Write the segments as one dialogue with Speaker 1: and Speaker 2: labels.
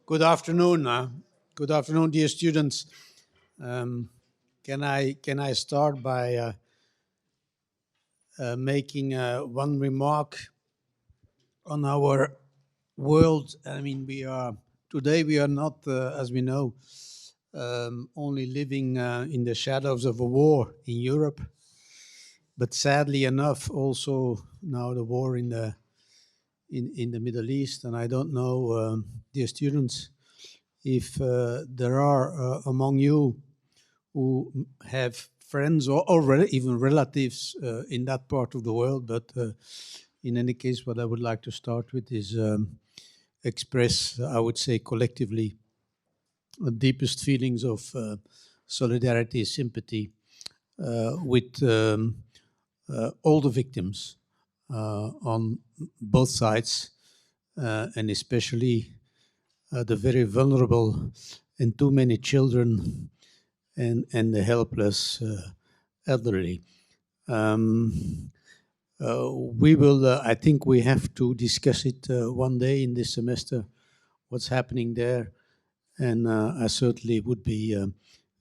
Speaker 1: Good afternoon. Good afternoon, dear students. Um, can I start by making one remark on our world? I mean, we are not, as we know, only living in the shadows of a war in Europe, but sadly enough, also now the war in the Middle East. And I don't know, dear students, if there are among you who have friends or even relatives in that part of the world. But in any case, what I would like to start with is express, I would say, collectively, the deepest feelings of solidarity, sympathy with all the victims on both sides, and especially the very vulnerable and too many children and the helpless elderly. Um, we will, I think we have to discuss it one day in this semester, what's happening there. And I certainly would be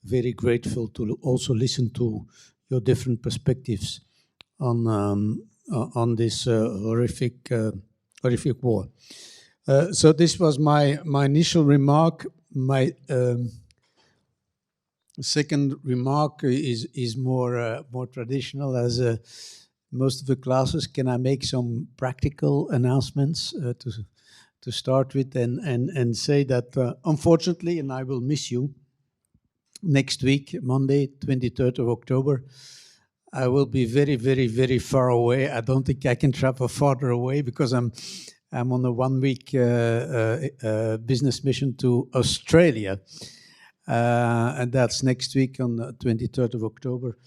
Speaker 1: very grateful to also listen to your different perspectives on this horrific war. So this was my initial remark. My second remark is more traditional. As most of the classes, can I make some practical announcements to start with, and say that unfortunately, and I will miss you next week, Monday, 23rd of October. I will be very, very, very far away. I don't think I can travel farther away because I'm on a 1 week business mission to Australia. And that's next week on the 23rd of October.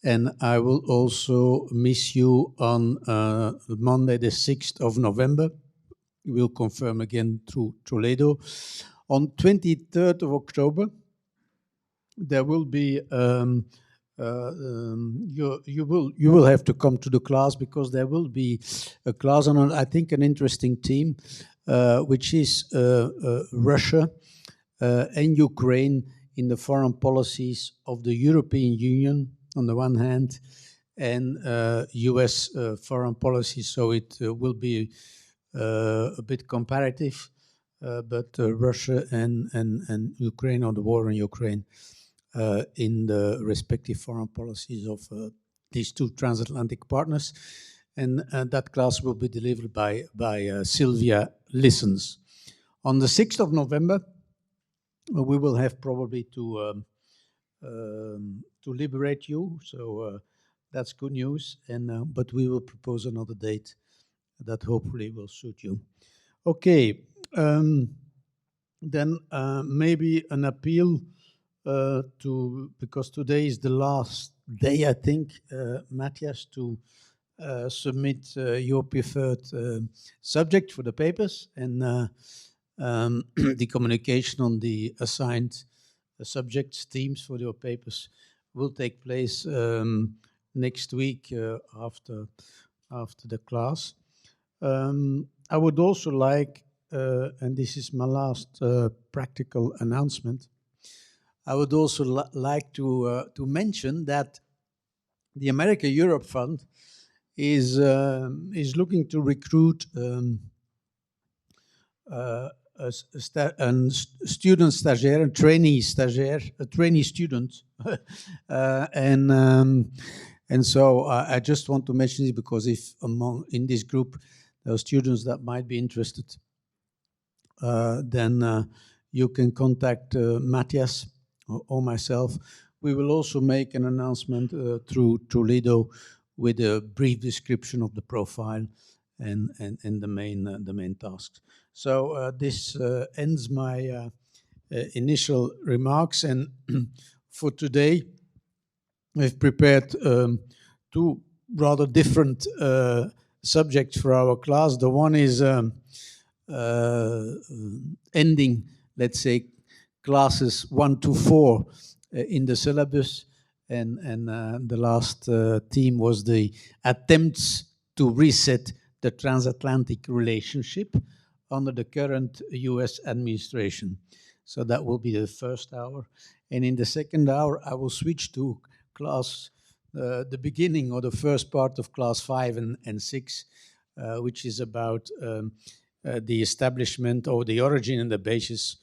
Speaker 1: And I will also miss you on Monday, the 6th of November. We'll confirm again through Toledo. On 23rd of October, there will be you will have to come to the class because there will be a class on I think an interesting theme, which is Russia and Ukraine in the foreign policies of the European Union on the one hand, and US foreign policy. So it will be a bit comparative, but Russia and Ukraine, or the war in Ukraine, in the respective foreign policies of these two transatlantic partners. And that class will be delivered by Sylvia Listens. On the 6th of November, we will have probably to liberate you, so that's good news. And but we will propose another date that hopefully will suit you. Okay, then maybe an appeal because today is the last day, I think, Matthias, to submit your preferred subject for the papers, and the communication on the assigned subjects, themes for your papers will take place next week after the class. I would also like, and this is my last practical announcement, I would also like to mention that the America Europe Fund is looking to recruit a student stagiaire, a trainee stagiaire, a trainee student, and so I just want to mention it because if in this group there are students that might be interested, then you can contact Matthias or myself. We will also make an announcement through Toledo with a brief description of the profile and the main tasks. So this ends my initial remarks, and for today we've prepared two rather different subjects for our class. The one is ending, let's say, classes 1 to 4 in the syllabus, and the last theme was the attempts to reset the transatlantic relationship, under the current US administration. So that will be the first hour. And in the second hour, I will switch to class, the beginning or the first part of class 5 and 6, which is about the establishment or the origin and the basis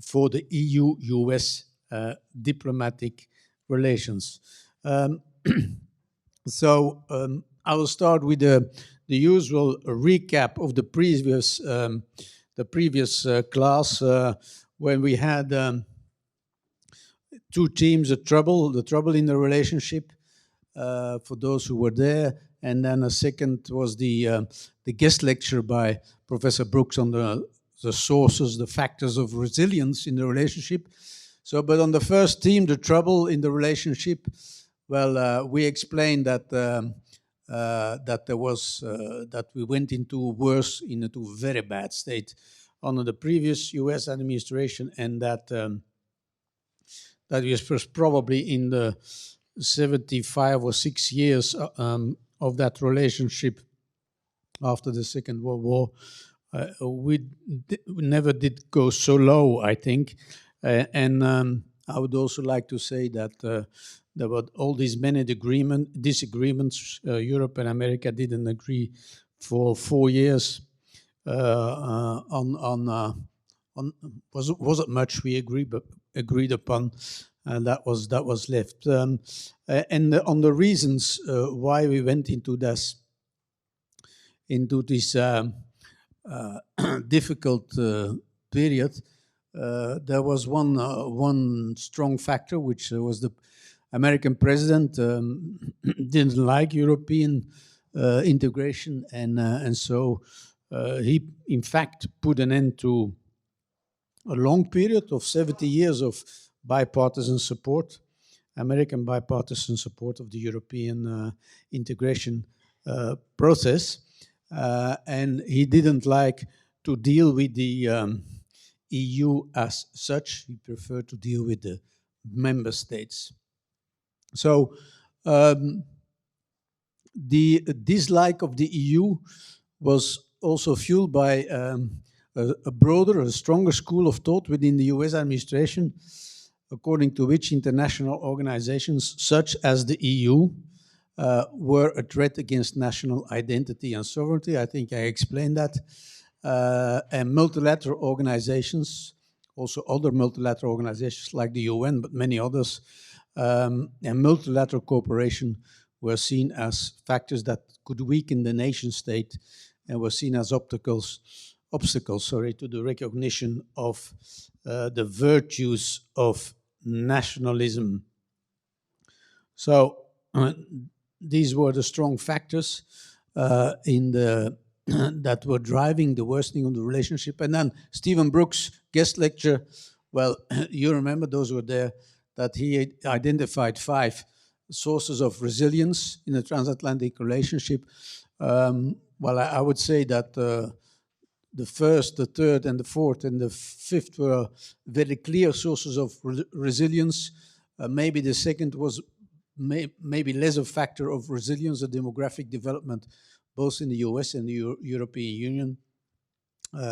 Speaker 1: for the EU-US diplomatic relations. Um, I will start with the usual recap of the previous class when we had two teams of trouble, the trouble in the relationship for those who were there, and then a second was the guest lecture by Professor Brooks on the sources, the factors of resilience in the relationship. So, but on the first team, the trouble in the relationship, well, we explained that that there was that we went into very bad state under the previous U.S. administration, and that that was probably in the 75 or 6 years of that relationship after the Second World War. We never did go so low, I think. And I would also like to say that there were all these many disagreements. Europe and America didn't agree for 4 years on wasn't much we agreed upon, and that was left. And on the reasons why we went into this difficult period, there was one strong factor, which was the American president didn't like European integration, and so he in fact put an end to a long period of 70 years of bipartisan support, American bipartisan support of the European integration process. And he didn't like to deal with the EU as such. He preferred to deal with the member states. So the dislike of the EU was also fueled by a broader, a stronger school of thought within the US administration, according to which international organizations such as the EU were a threat against national identity and sovereignty. I think I explained that. And multilateral organizations, also other multilateral organizations like the UN, but many others, and multilateral cooperation were seen as factors that could weaken the nation state and were seen as obstacles to the recognition of the virtues of nationalism. So these were the strong factors in the that were driving the worsening of the relationship. And then Stephen Brooks' guest lecture, well, you remember, those who were there, that he identified 5 sources of resilience in the transatlantic relationship. Well, I would say that the first, the third, and the fourth, and the fifth were very clear sources of resilience. Maybe the second was maybe less a factor of resilience, the demographic development, both in the US and the European Union,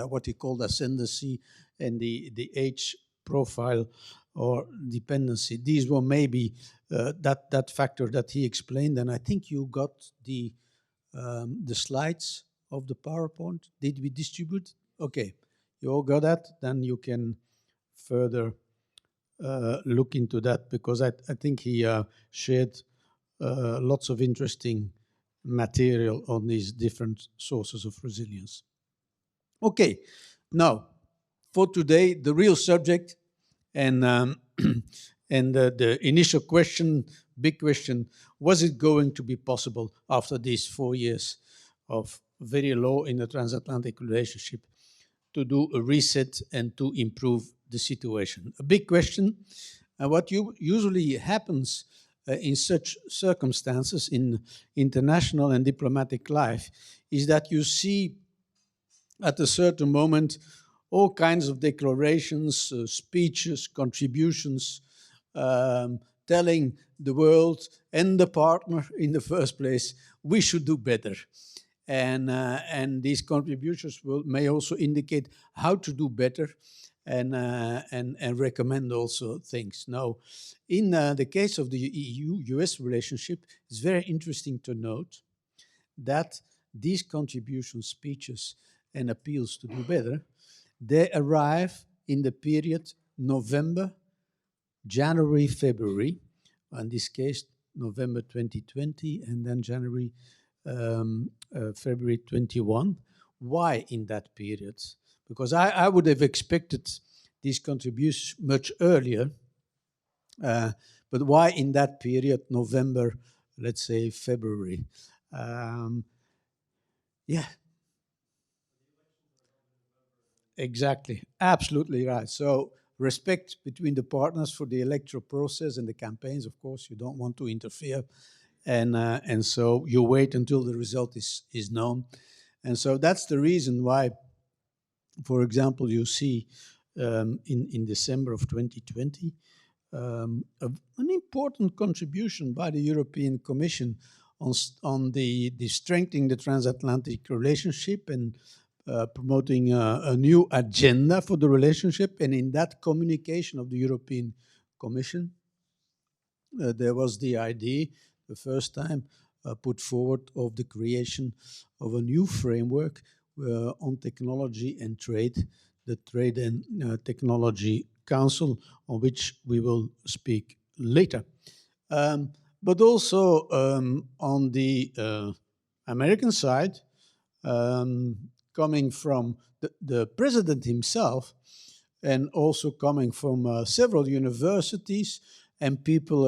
Speaker 1: what he called ascendancy, and the age profile or dependency. These were maybe that factor that he explained, and I think you got the slides of the PowerPoint. Did we distribute? Okay, you all got that? Then you can further look into that, because I think he shared lots of interesting material on these different sources of resilience. Okay, now for today, the real subject, and and the initial question, big question: was it going to be possible after these 4 years of very low in the transatlantic relationship to do a reset and to improve the situation? A big question. And what usually happens in such circumstances in international and diplomatic life is that you see at a certain moment all kinds of declarations, speeches, contributions, telling the world and the partner in the first place, we should do better. and these contributions may also indicate how to do better and recommend also things. Now, in the case of the EU-US relationship, it's very interesting to note that these contribution speeches and appeals to do better, they arrive in the period November, January, February, in this case, November 2020, and then January, February 21. Why in that period? Because I would have expected these contributions much earlier, but why in that period, November, let's say February? Yeah, exactly. Absolutely right. So respect between the partners for the electoral process and the campaigns. Of course, you don't want to interfere, and so you wait until the result is known, and so that's the reason why, for example, you see in December of 2020 an important contribution by the European Commission on the strengthening the transatlantic relationship and promoting a new agenda for the relationship. And in that communication of the European Commission, there was the idea, the first time put forward, of the creation of a new framework on technology and trade, the Trade and Technology Council, on which we will speak later. But also on the American side, coming from the president himself, and also coming from several universities and people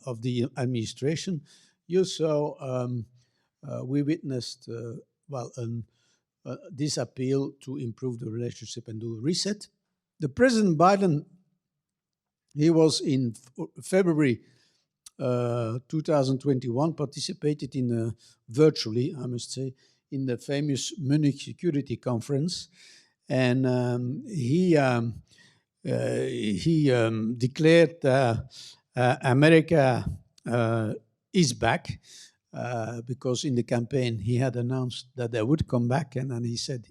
Speaker 1: of the administration, you saw we witnessed well this appeal to improve the relationship and do a reset. The President Biden, he was in February 2021, participated in virtually, I must say, in the famous Munich Security Conference, and he declared America is back, because in the campaign he had announced that they would come back, and then he said,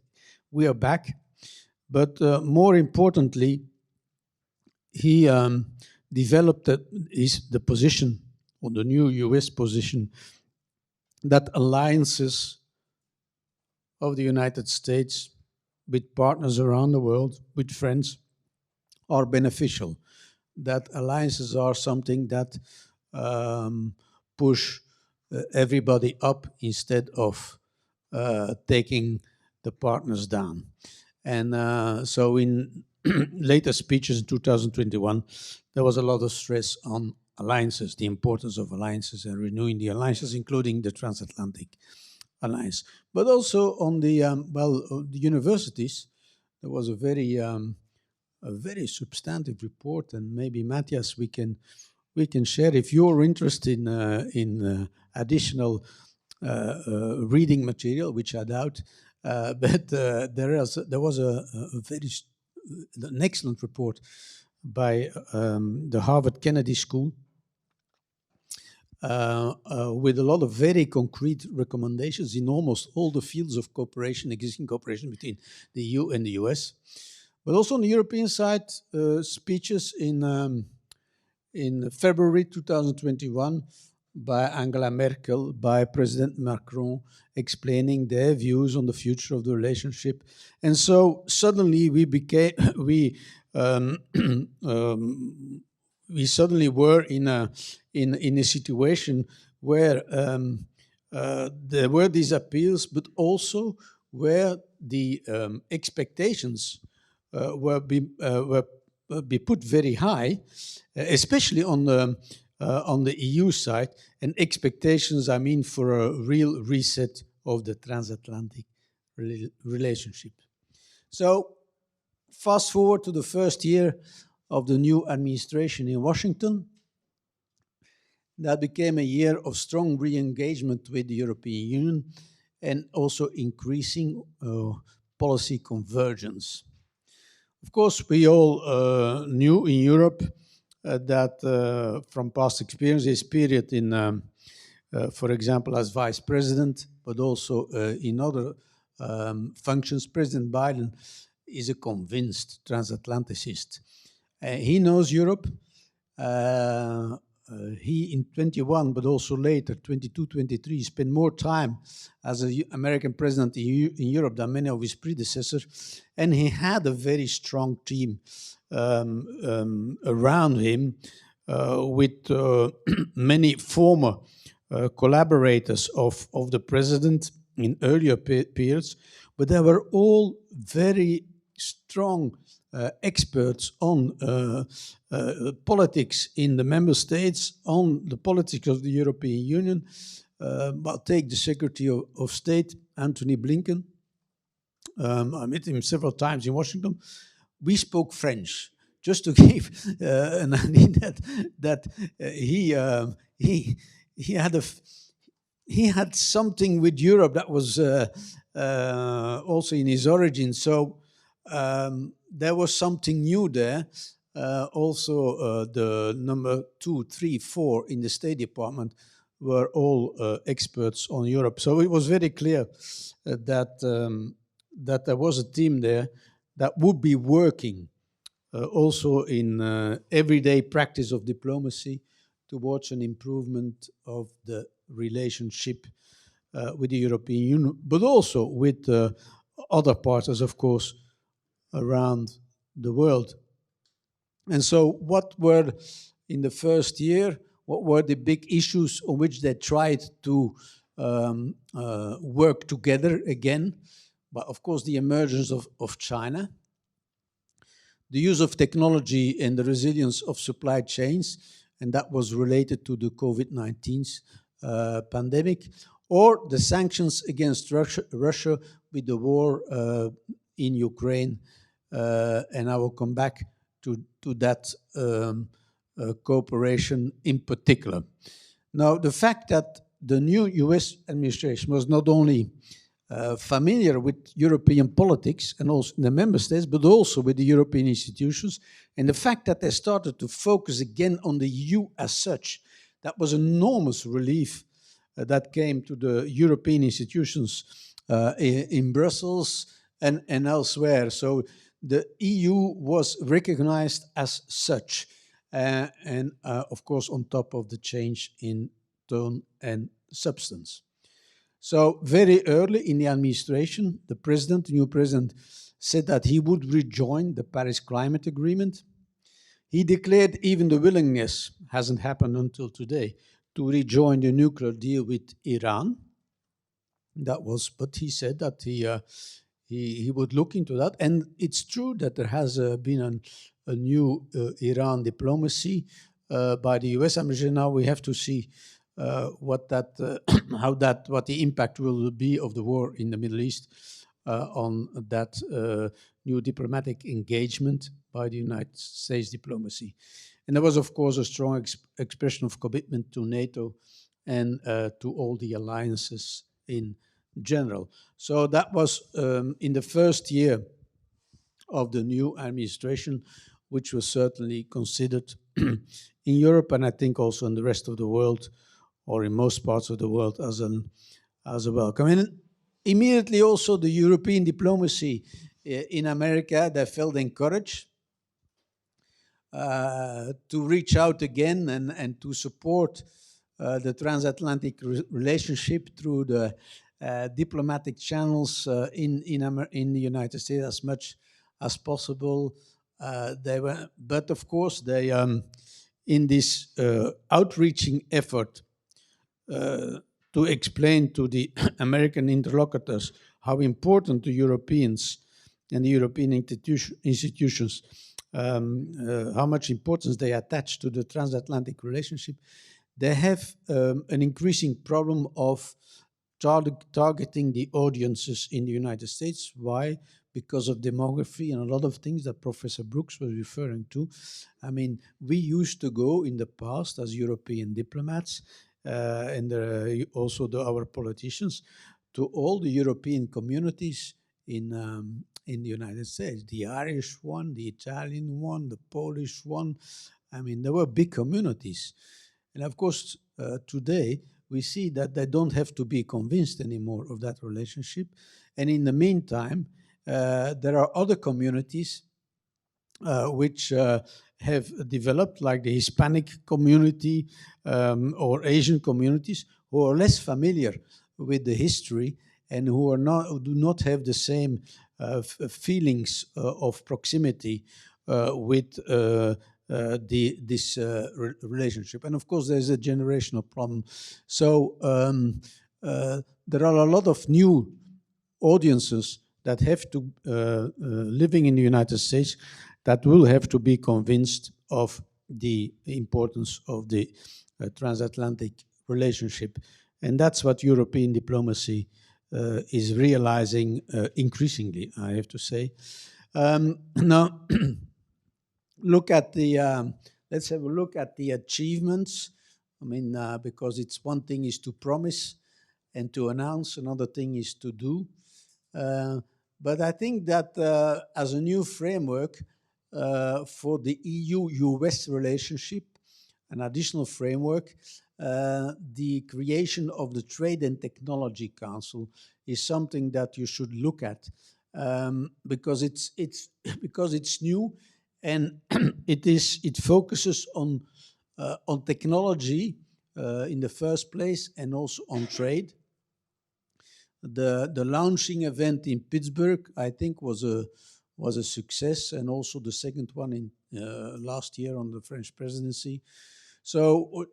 Speaker 1: "We are back." But more importantly, he developed the position, or the new US position, that alliances of the United States with partners around the world, with friends, are beneficial. That alliances are something that push everybody up instead of taking the partners down. And so in later speeches in 2021, there was a lot of stress on alliances, the importance of alliances and renewing the alliances, including the Transatlantic Alliance. But also on the, the universities, there was a very substantive report, and maybe Matthias, we can share if you're interested in additional reading material, which I doubt. But there was an excellent report by the Harvard Kennedy School with a lot of very concrete recommendations in almost all the fields of cooperation, existing cooperation between the EU and the US. But also on the European side, speeches in February 2021 by Angela Merkel, by President Macron, explaining their views on the future of the relationship. And so suddenly we suddenly were in a situation where there were these appeals, but also where the expectations were be put very high, especially on the EU side, and expectations, I mean, for a real reset of the transatlantic relationship. So fast forward to the first year of the new administration in Washington. That became a year of strong re-engagement with the European Union and also increasing policy convergence. Of course, we all knew in Europe that from past experience, this period in, for example, as vice president, but also in other functions. President Biden is a convinced transatlanticist. He knows Europe. Uh, he in 21, but also later, 22, 23, spent more time as an American president in Europe than many of his predecessors. And he had a very strong team around him with many former collaborators of the president in earlier periods, but they were all very strong experts on politics in the member states, on the politics of the European Union. But take the Secretary of State, Anthony Blinken. I met him several times in Washington. We spoke French, just to give an idea that he had he had something with Europe that was also in his origin. So there was something new there. Also, the number 2, 3, 4 in the State Department were all experts on Europe. So it was very clear that there was a team there that would be working also in everyday practice of diplomacy towards an improvement of the relationship with the European Union, but also with other partners, of course, around the world. And so, what were in the first year? What were the big issues on which they tried to work together again? But of course, the emergence of China, the use of technology and the resilience of supply chains, and that was related to the COVID-19 pandemic, or the sanctions against Russia with the war in Ukraine. And I will come back to that cooperation in particular. Now, the fact that the new US administration was not only familiar with European politics and also the member states, but also with the European institutions, and the fact that they started to focus again on the EU as such, that was enormous relief that came to the European institutions in Brussels and elsewhere. So the EU was recognized as such, and of course on top of the change in tone and substance. So very early in the administration, the new president, said that he would rejoin the Paris Climate Agreement. He declared even the willingness, hasn't happened until today, to rejoin the nuclear deal with Iran. But he said that he would look into that. And it's true that there has been a new Iran diplomacy by the US administration. Now we have to see what the impact will be of the war in the Middle East on that new diplomatic engagement by the United States diplomacy. And there was, of course, a strong expression of commitment to NATO and to all the alliances in general. So that was in the first year of the new administration, which was certainly considered in Europe, and I think also in the rest of the world, or in most parts of the world, as a welcome. And immediately also the European diplomacy in America, they felt encouraged to reach out again and to support the transatlantic relationship through the diplomatic channels in the United States as much as possible. But of course, they in this outreaching effort to explain to the American interlocutors how important the Europeans and the European institutions, how much importance they attach to the transatlantic relationship, they have an increasing problem of targeting the audiences in the United States. Why? Because of demography and a lot of things that Professor Brooks was referring to. I mean, we used to go in the past as European diplomats and also our politicians to all the European communities in the United States, the Irish one, the Italian one, the Polish one. I mean, there were big communities. And of course, today we see that they don't have to be convinced anymore of that relationship. And in the meantime, there are other communities which have developed, like the Hispanic community or Asian communities, who are less familiar with the history and who do not have the same feelings of proximity with this relationship. And of course, there's a generational problem. So there are a lot of new audiences that have to living in the United States that will have to be convinced of the importance of the transatlantic relationship, and that's what European diplomacy is realizing increasingly, I have to say. Now, look at the let's have a look at the achievements. I mean, because it's one thing is to promise and to announce, another thing is to do. Uh, but I think that as a new framework for the EU-US relationship, an additional framework, the creation of the Trade and Technology Council is something that you should look at because it's because it's new and it focuses on technology in the first place and also on trade. The launching event in Pittsburgh, I think, was a success, and also the second one in last year on the French presidency. So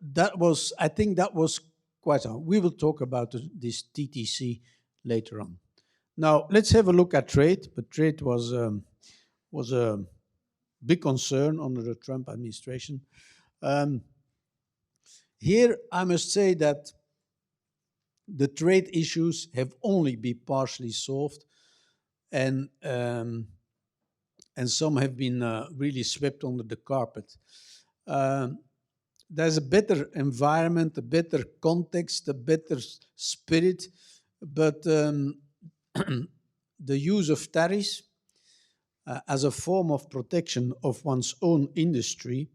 Speaker 1: I think that was quite. We will talk about this TTC later on. Now let's have a look at trade. But trade was a big concern under the Trump administration. Um, Here, I must say that the trade issues have only been partially solved, and some have been really swept under the carpet. Um, there's a better environment, a better context, a better spirit, but the use of tariffs as a form of protection of one's own industry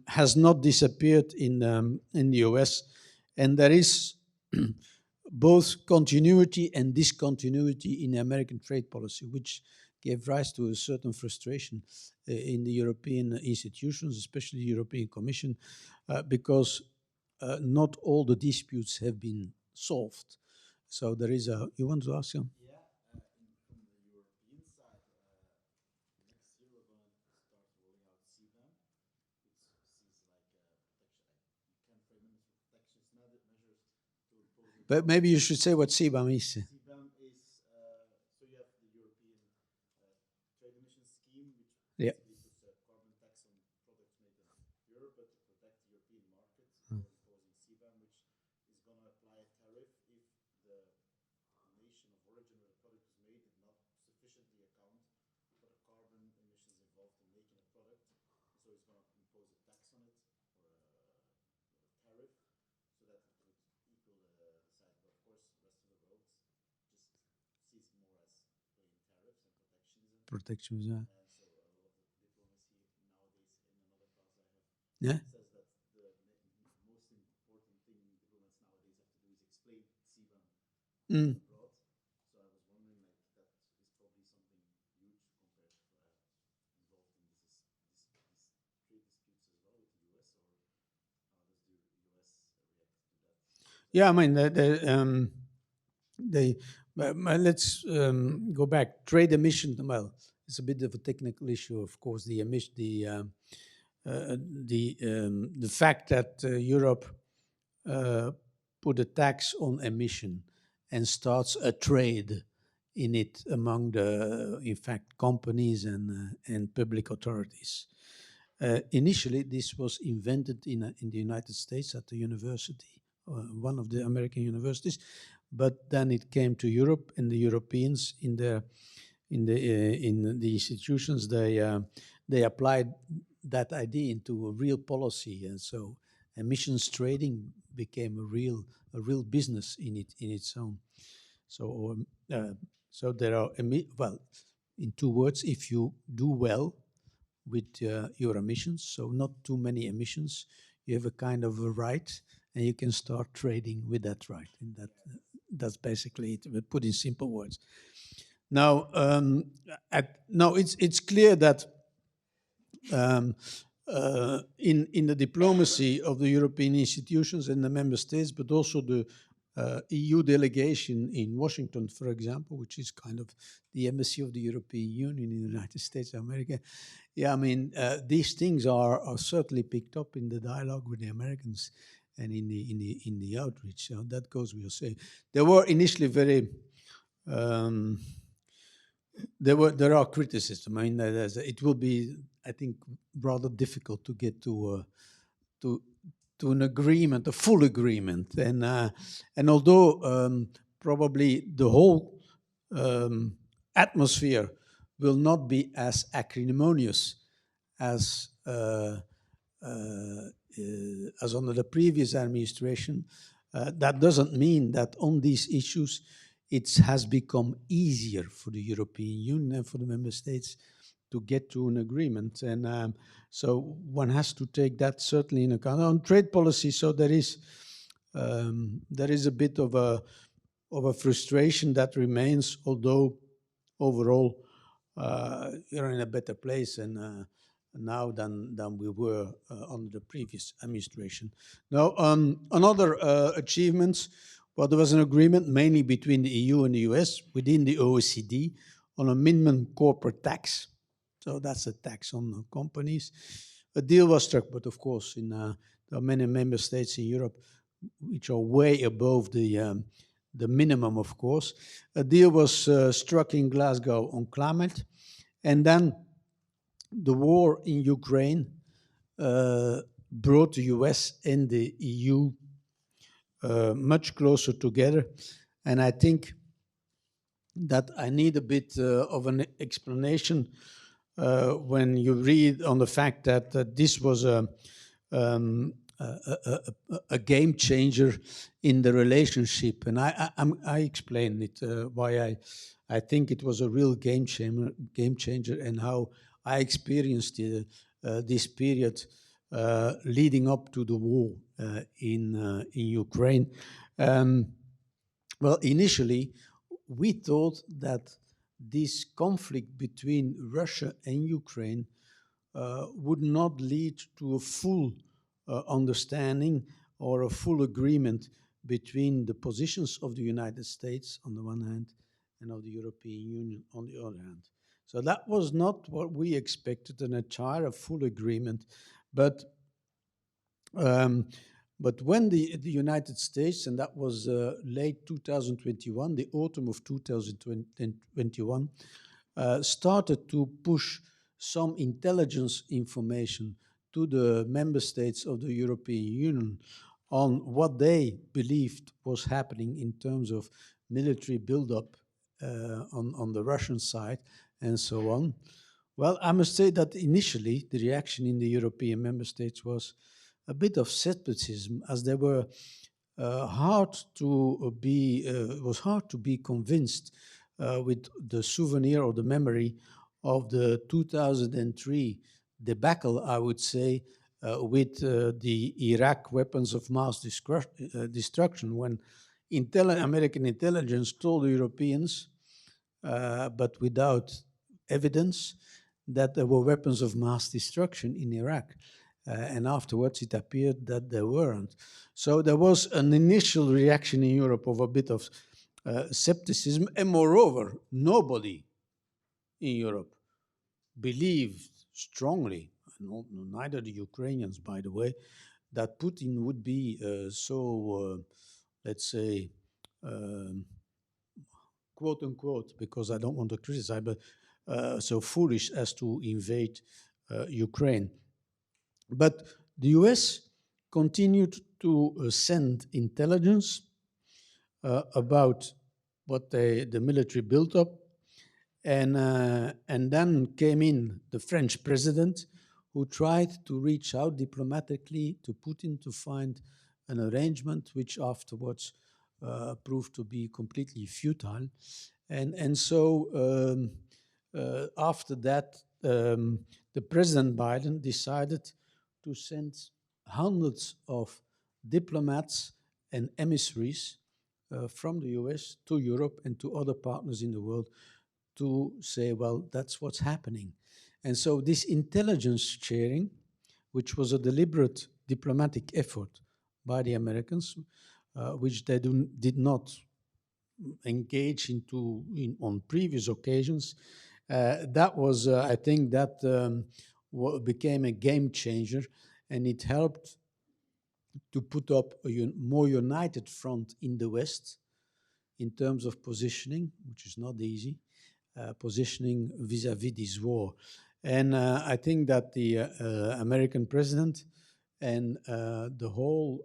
Speaker 1: has not disappeared in the US, and there is both continuity and discontinuity in the American trade policy, which gave rise to a certain frustration in the European institutions, especially the European Commission, because not all the disputes have been solved. So there is a. You want to ask him? But maybe you should say what CBAM is. Yeah. Protections, yeah. Yeah. Mm. Yeah, I mean, let's go back. Trade emission. Well, it's a bit of a technical issue, of course. The fact that Europe uh, put a tax on emission and starts a trade in it among the, in fact, companies and public authorities. Initially, this was invented in the United States at the university, one of the American universities, but then it came to Europe, and the Europeans in the institutions they applied that idea into a real policy, and so emissions trading became a real business in its own. So so there are well, in two words, if you do well with your emissions, so not too many emissions, you have a kind of a right, and you can start trading with that right. And that's basically it, but put in simple words. Now, now it's clear that um, in the diplomacy of the European institutions and the member states, but also the EU delegation in Washington, for example, which is kind of the embassy of the European Union in the United States of America. Yeah, I mean, these things are certainly picked up in the dialogue with the Americans and in the outreach. So that goes without saying. They were initially very um, there are criticism. I mean, it will be, I think, rather difficult to get to to an agreement, a full agreement, and although probably the whole um, atmosphere will not be as acrimonious as as under the previous administration, that doesn't mean that on these issues it has become easier for the European Union and for the member states to get to an agreement. And so one has to take that certainly in account. On trade policy, so there is a bit of a frustration that remains, although overall you're in a better place and now than we were under the previous administration. Now, another achievements, well, there was an agreement mainly between the EU and the US within the OECD on a minimum corporate tax. So that's a tax on companies. A deal was struck, but of course, there are many member states in Europe which are way above the minimum, of course. A deal was struck in Glasgow on climate, and then the war in Ukraine brought the US and the EU much closer together. And I think that I need a bit of an explanation when you read on the fact that this was um, a game changer in the relationship. And I explained it, why I think it was a real game changer, and how I experienced this period leading up to the war in Ukraine. Well, initially, we thought that this conflict between Russia and Ukraine would not lead to a full understanding or a full agreement between the positions of the United States on the one hand and of the European Union on the other hand. So that was not what we expected, an entire full agreement. But um, but when the United States, and that was late 2021, the autumn of 2021, started to push some intelligence information to the member states of the European Union on what they believed was happening in terms of military buildup on the Russian side and so on. Well, I must say that initially the reaction in the European member states was a bit of skepticism, as they were hard to be was hard to be convinced with the souvenir or the memory of the 2003 debacle, I would say, with the Iraq weapons of mass destruction, when American intelligence told the Europeans, but without evidence, that there were weapons of mass destruction in Iraq. And afterwards, it appeared that there weren't. So there was an initial reaction in Europe of a bit of skepticism. And moreover, nobody in Europe believed strongly, neither the Ukrainians, by the way, that Putin would be let's say, um, quote unquote, because I don't want to criticize, but so foolish as to invade Ukraine. But the US continued to send intelligence about what the military built up. And then came in the French president, who tried to reach out diplomatically to Putin to find an arrangement, which afterwards proved to be completely futile. And so after that, the President Biden decided to send hundreds of diplomats and emissaries from the US to Europe and to other partners in the world to say, well, that's what's happening. And so this intelligence sharing, which was a deliberate diplomatic effort by the Americans, which they did not engage on previous occasions, that was, I think, that became a game changer, and it helped to put up a more united front in the West in terms of positioning, which is not easy, positioning vis-à-vis this war. And I think that the American president and the whole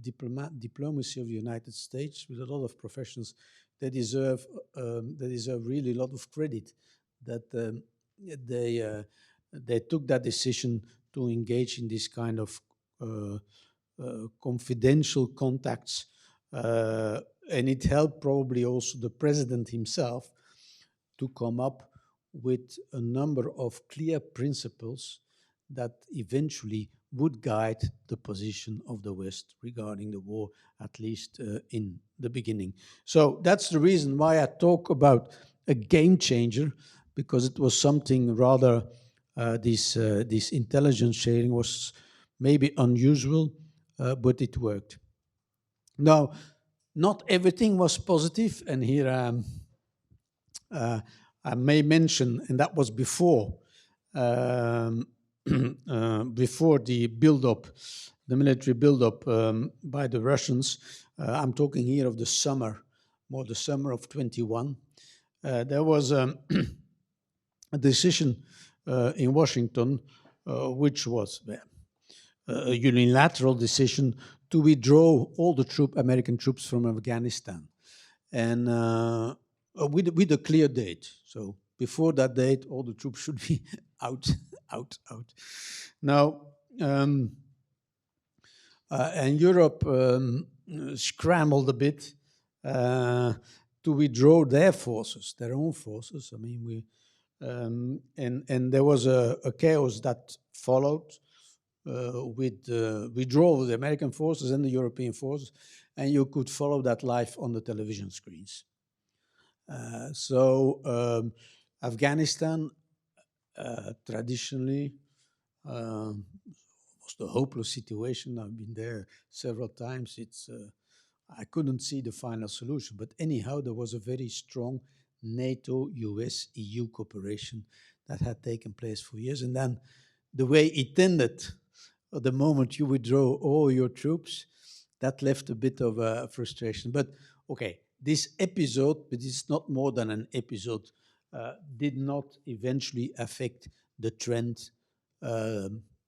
Speaker 1: diplomacy of the United States, with a lot of professionals, they deserve really a lot of credit that they they took that decision to engage in this kind of uh, confidential contacts, and it helped probably also the president himself to come up with a number of clear principles that eventually would guide the position of the West regarding the war, at least in the beginning. So that's the reason why I talk about a game changer, because it was something rather, this intelligence sharing was maybe unusual, but it worked. Now, not everything was positive, and here uh, I may mention, and that was before um, before the build-up, the military build-up by the Russians. I'm talking here of the summer, more the summer of 21. There was a decision in Washington, which was a unilateral decision to withdraw all the American troops from Afghanistan, and with a clear date. So before that date, all the troops should be out, out. Now, and Europe scrambled a bit to withdraw their forces, their own forces. I mean, and there was a chaos that followed with the withdrawal of the American forces and the European forces, and you could follow that live on the television screens. Afghanistan traditionally was the hopeless situation. I've been there several times. I couldn't see the final solution, but anyhow, there was a very strong NATO, US, EU cooperation that had taken place for years, and then the way it ended, the moment you withdraw all your troops, that left a bit of frustration. But okay, this episode, but it's not more than an episode, did not eventually affect the trend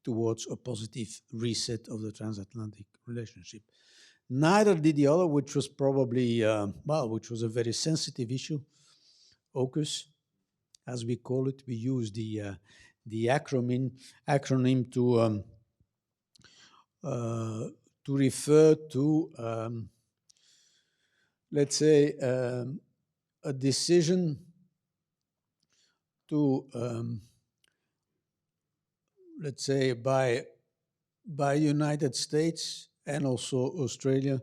Speaker 1: towards a positive reset of the transatlantic relationship. Neither did the other, which was probably, which was a very sensitive issue, AUKUS, as we call it. We use the acronym to refer to, let's say, a decision to, let's say, by United States and also Australia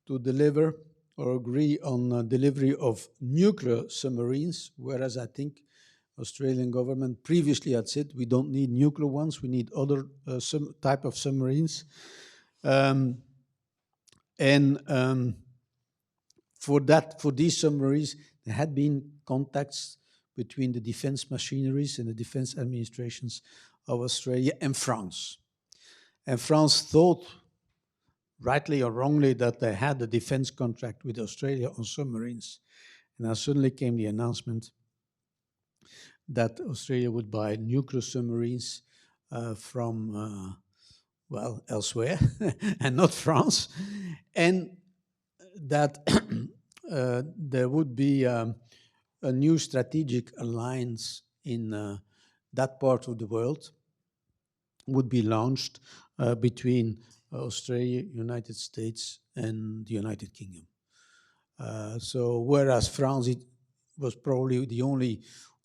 Speaker 1: to deliver or agree on delivery of nuclear submarines, whereas I think Australian government previously had said we don't need nuclear ones, we need other type of submarines. For these submarines, there had been contacts between the defense machineries and the defense administrations of Australia and France. And France thought, rightly or wrongly, that they had a defense contract with Australia on submarines. And now suddenly came the announcement that Australia would buy nuclear submarines from, elsewhere, and not France, and that there would be a new strategic alliance in that part of the world would be launched between Australia, United States, and the United Kingdom. So whereas France, it was probably the only,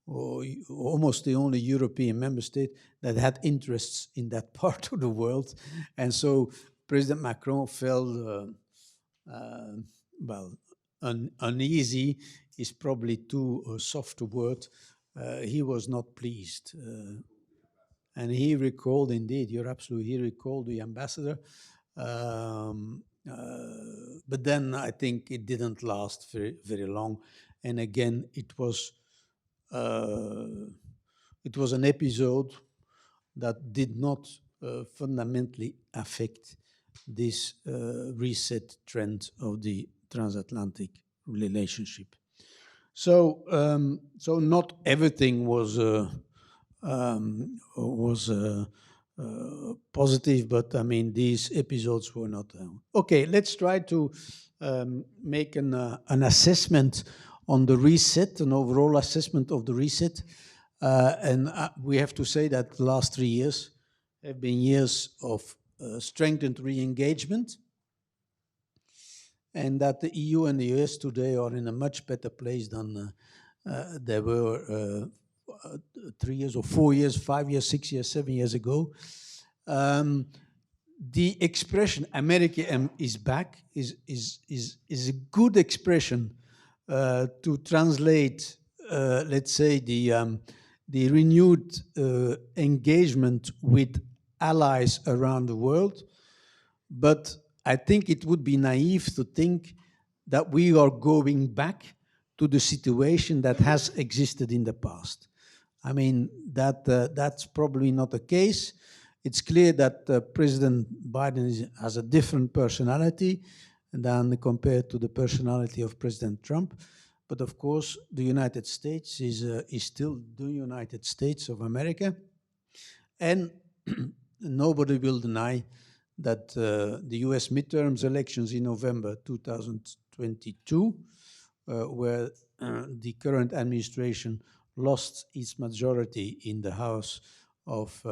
Speaker 1: or almost the only European member state that had interests in that part of the world, and so President Macron felt, uh, well, uneasy is probably too soft a word. He was not pleased. And he recalled, indeed, you're absolutely, he recalled the ambassador. Um, but then I think it didn't last very, very long. And again, uh, it was an episode that did not fundamentally affect this reset trend of the transatlantic relationship. So not everything was positive, but I mean these episodes were not. Okay, let's try to make an assessment on the reset, an overall assessment of the reset, and we have to say that the last 3 years have been years of strengthened re-engagement, and that the EU and the US today are in a much better place than they were 3 years or 4 years, 5 years, 6 years, 7 years ago. The expression "America is back" is a good expression to translate, let's say, the renewed engagement with allies around the world. But I think it would be naive to think that we are going back to the situation that has existed in the past. I mean, that's probably not the case. It's clear that President Biden has a different personality than compared to the personality of President Trump. But of course, the United States is still the United States of America. And nobody will deny that the US midterms elections in November 2022, where the current administration lost its majority in the House of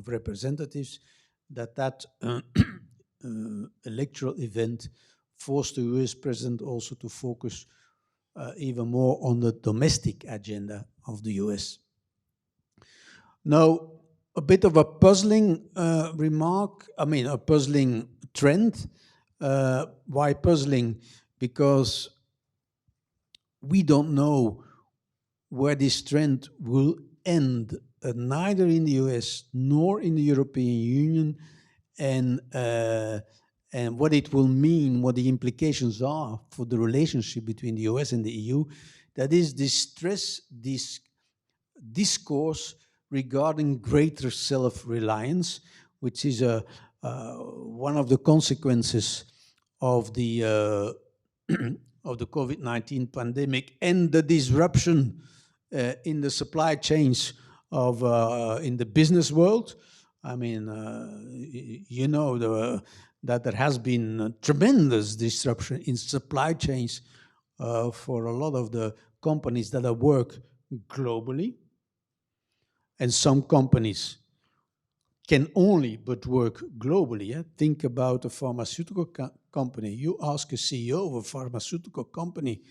Speaker 1: Representatives, that electoral event forced the US president also to focus even more on the domestic agenda of the US. Now, a bit of a puzzling remark, I mean, a puzzling trend. Why puzzling? Because we don't know where this trend will end, neither in the US nor in the European Union, and what it will mean, what the implications are for the relationship between the US and the EU. That is this discourse regarding greater self-reliance, which is one of the consequences of the of the COVID-19 pandemic and the disruption in the supply chains of in the business world. I mean, you know that there has been tremendous disruption in supply chains for a lot of the companies that work globally. And some companies can only but work globally. Yeah? Think about a pharmaceutical company. You ask a CEO of a pharmaceutical company,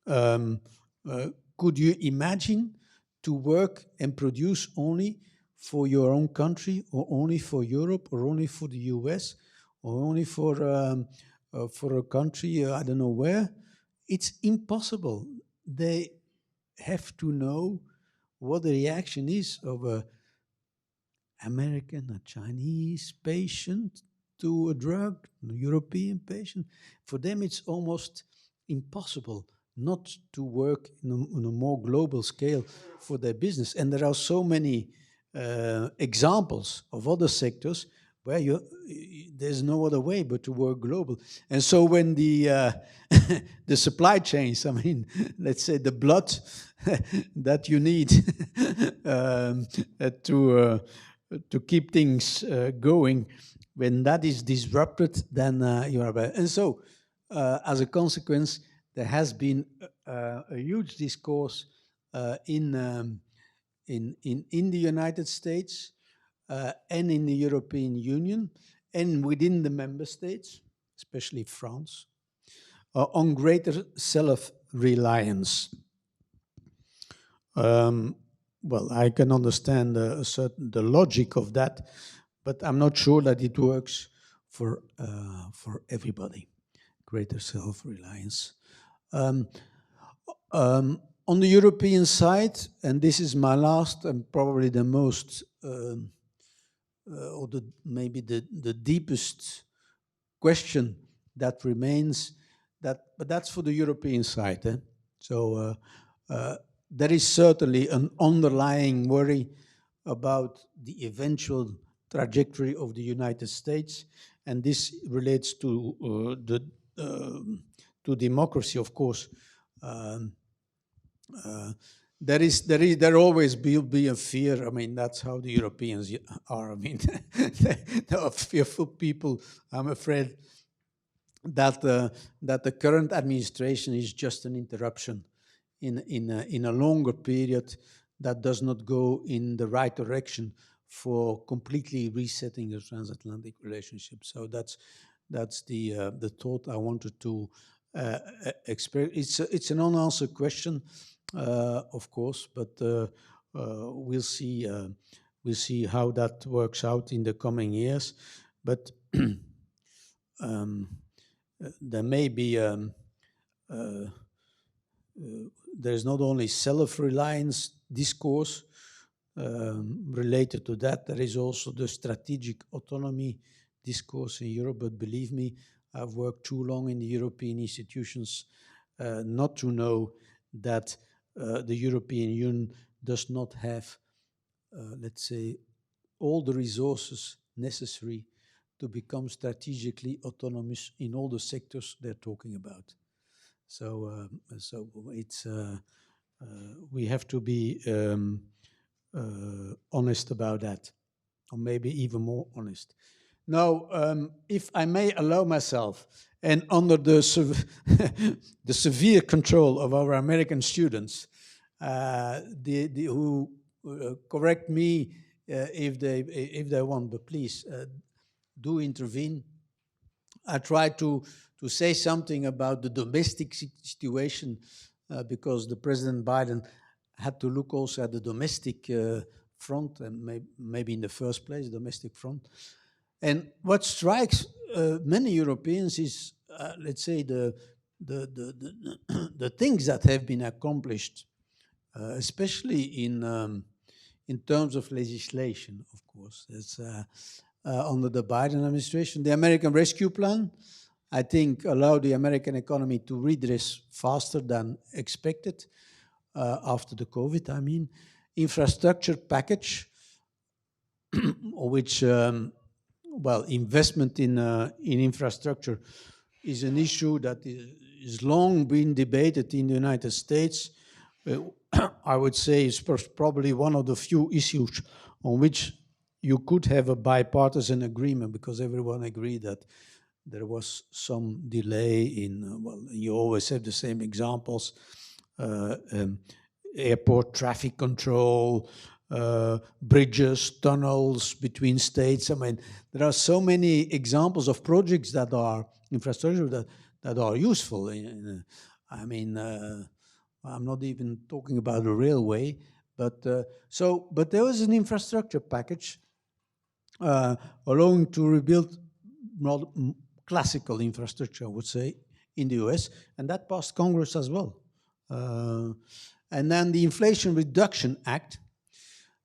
Speaker 1: could you imagine to work and produce only for your own country, or only for Europe, or only for the US, or only for a country, I don't know where? It's impossible. They have to know what the reaction is of a American, a Chinese patient to a drug, a European patient. For them, it's almost impossible not to work on a more global scale for their business. And there are so many examples of other sectors where there's no other way but to work global. And so when the the supply chains, I mean, let's say the blood that you need to keep things going, when that is disrupted, then you are bad. And so, as a consequence, there has been a huge discourse in the United States and in the European Union and within the member states, especially France, on greater self-reliance. Well, I can understand the logic of that, but I'm not sure that it works for everybody, greater self-reliance. Um, on the European side, and this is my last and probably the most, or maybe the deepest question that remains, but that's for the European side. So there is certainly an underlying worry about the eventual trajectory of the United States, and this relates to democracy, of course. Um, uh, there always will be a fear. I mean, that's how the Europeans are. I mean, they are fearful people. I'm afraid that the current administration is just an interruption in a longer period that does not go in the right direction for completely resetting the transatlantic relationship. So that's the thought I wanted to express. It's an unanswered question, of course, but we'll see. We'll see how that works out in the coming years. But um, there may be uh, there's not only self-reliance discourse related to that, there is also the strategic autonomy discourse in Europe. But believe me, I've worked too long in the European institutions not to know that the European Union does not have, let's say, all the resources necessary to become strategically autonomous in all the sectors they're talking about. So it's we have to be honest about that, or maybe even more honest. Now, if I may allow myself, and under the the severe control of our American students, who correct me if they want, but please do intervene. I try to say something about the domestic situation because the President Biden had to look also at the domestic front, and maybe in the first place, domestic front. And what strikes many Europeans is, let's say, the things that have been accomplished, especially in terms of legislation, of course. It's under the Biden administration. The American Rescue Plan, I think, allowed the American economy to redress faster than expected after the COVID, I mean. Infrastructure package, which, well, investment in infrastructure is an issue that is long been debated in the United States. I would say it's probably one of the few issues on which you could have a bipartisan agreement, because everyone agreed that there was some delay in, well, you always have the same examples, airport traffic control, bridges, tunnels between states. I mean, there are so many examples of projects that are infrastructure that are useful. I mean, I'm not even talking about a railway, but but there was an infrastructure package allowing to rebuild classical infrastructure, I would say, in the US, and that passed Congress as well. And then the Inflation Reduction Act,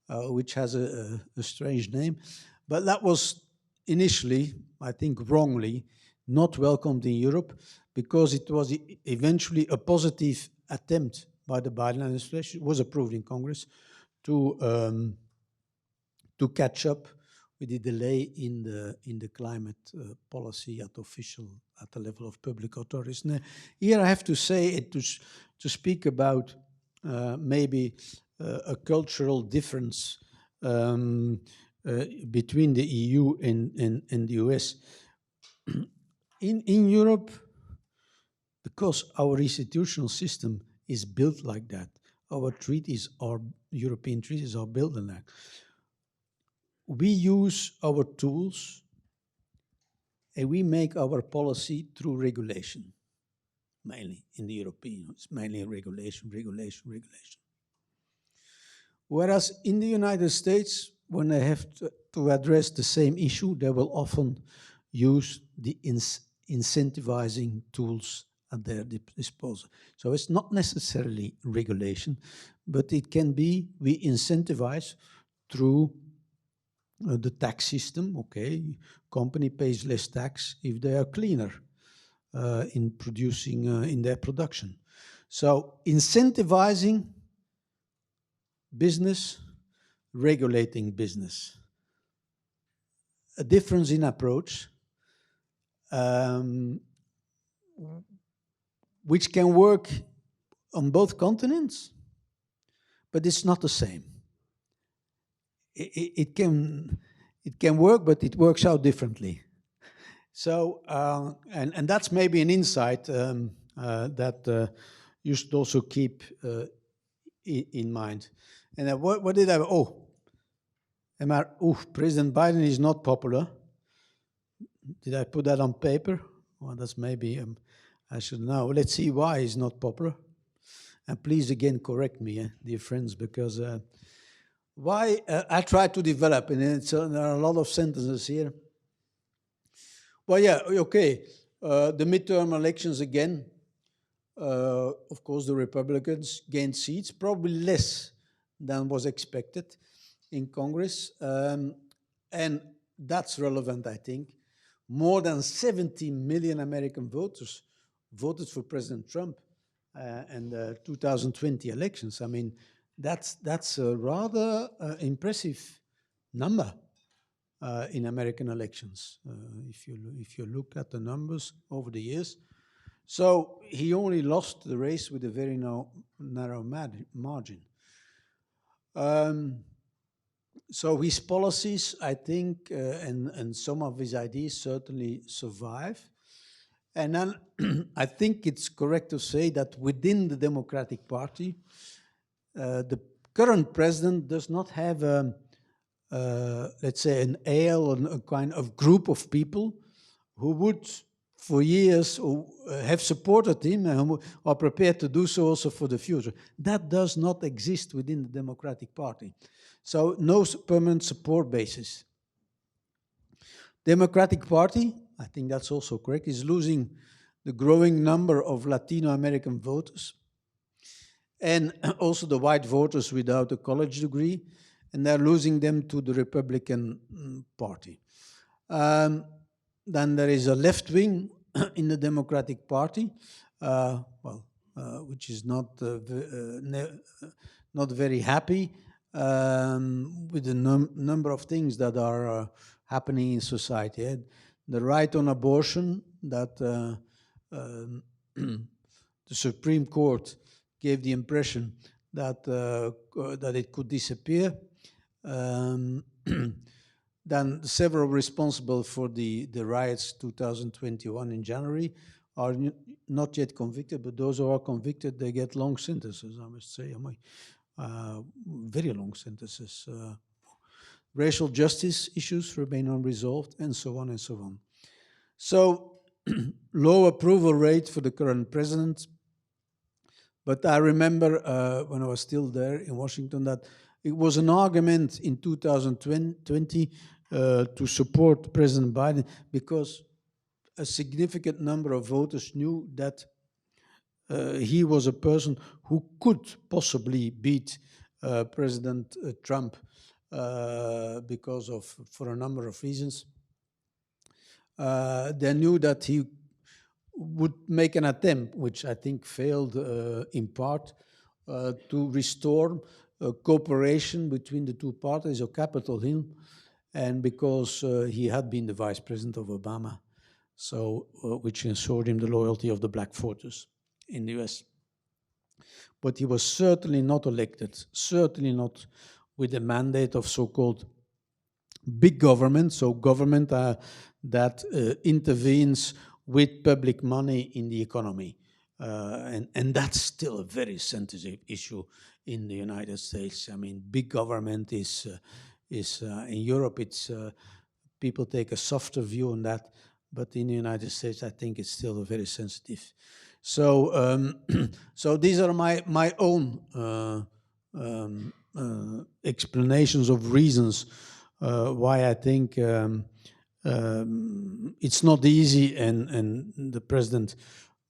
Speaker 1: which has a strange name, but that was initially, I think wrongly, not welcomed in Europe because it was eventually a positive attempt by the Biden administration, was approved in Congress, to catch up with the delay in the climate policy at the level of public authorities. Now, here I have to say to speak about maybe a cultural difference between the EU and the US. In Europe, because our institutional system is built like that, our European treaties are built on that. We use our tools and we make our policy through regulation, mainly in the European, it's mainly regulation. Whereas in the United States, when they have to address the same issue, they will often use the incentivizing tools at their disposal. So it's not necessarily regulation, but it can be we incentivize through the tax system. Okay, company pays less tax if they are cleaner in producing in their production. So incentivizing business, regulating business. A difference in approach, which can work on both continents, but it's not the same. It can work, but it works out differently. So, and that's maybe an insight that you should also keep in mind. And what did I? President Biden is not popular. Did I put that on paper? Well, that's maybe I should know. Let's see why he's not popular. And please again correct me, dear friends, because why I try to develop, and there are a lot of sentences here. Well, yeah, okay. The midterm elections again. Of course, the Republicans gained seats, probably less than was expected in Congress. And that's relevant, I think. More than 70 million American voters voted for President Trump in the 2020 elections. I mean, that's a rather impressive number in American elections, if you look at the numbers over the years. So he only lost the race with a very narrow margin. So his policies, I think, and some of his ideas certainly survive. And then I think it's correct to say that within the Democratic Party, the current president does not have, let's say, an ale or a kind of group of people who would, for years, have supported him and are prepared to do so also for the future. That does not exist within the Democratic Party. So no permanent support basis. Democratic Party, I think that's also correct, is losing the growing number of Latino American voters and also the white voters without a college degree, and they're losing them to the Republican Party. Then there is a left wing in the Democratic Party, which is not very happy with the number of things that are happening in society. The right on abortion that the Supreme Court gave the impression that it could disappear. Then several responsible for the riots 2021 in January are not yet convicted, but those who are convicted, they get long sentences, I must say. Very long sentences. Racial justice issues remain unresolved, and so on and so on. So, low approval rate for the current president. But I remember when I was still there in Washington that it was an argument in 2020 to support President Biden because a significant number of voters knew that he was a person who could possibly beat President Trump for a number of reasons. They knew that he would make an attempt, which I think failed in part, to restore cooperation between the two parties of Capitol Hill, and because he had been the vice president of Obama, so which ensured him the loyalty of the black voters in the US. But he was certainly not elected, certainly not with the mandate of so-called big government, so government that intervenes with public money in the economy. And that's still a very sensitive issue in the United States. I mean, big government is in Europe, it's people take a softer view on that, but in the United States, I think it's still very sensitive. So, so these are my own explanations of reasons why I think It's not easy, and the president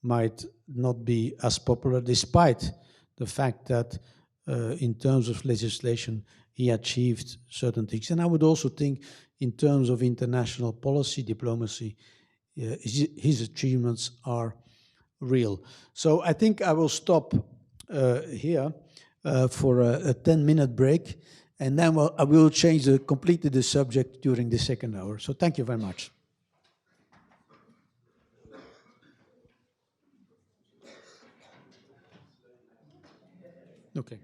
Speaker 1: might not be as popular, despite the fact that, in terms of legislation, he achieved certain things. And I would also think, in terms of international policy, diplomacy, his achievements are real. So I think I will stop here for a 10-minute break, and then I will change completely the subject during the second hour. So thank you very much. Okay.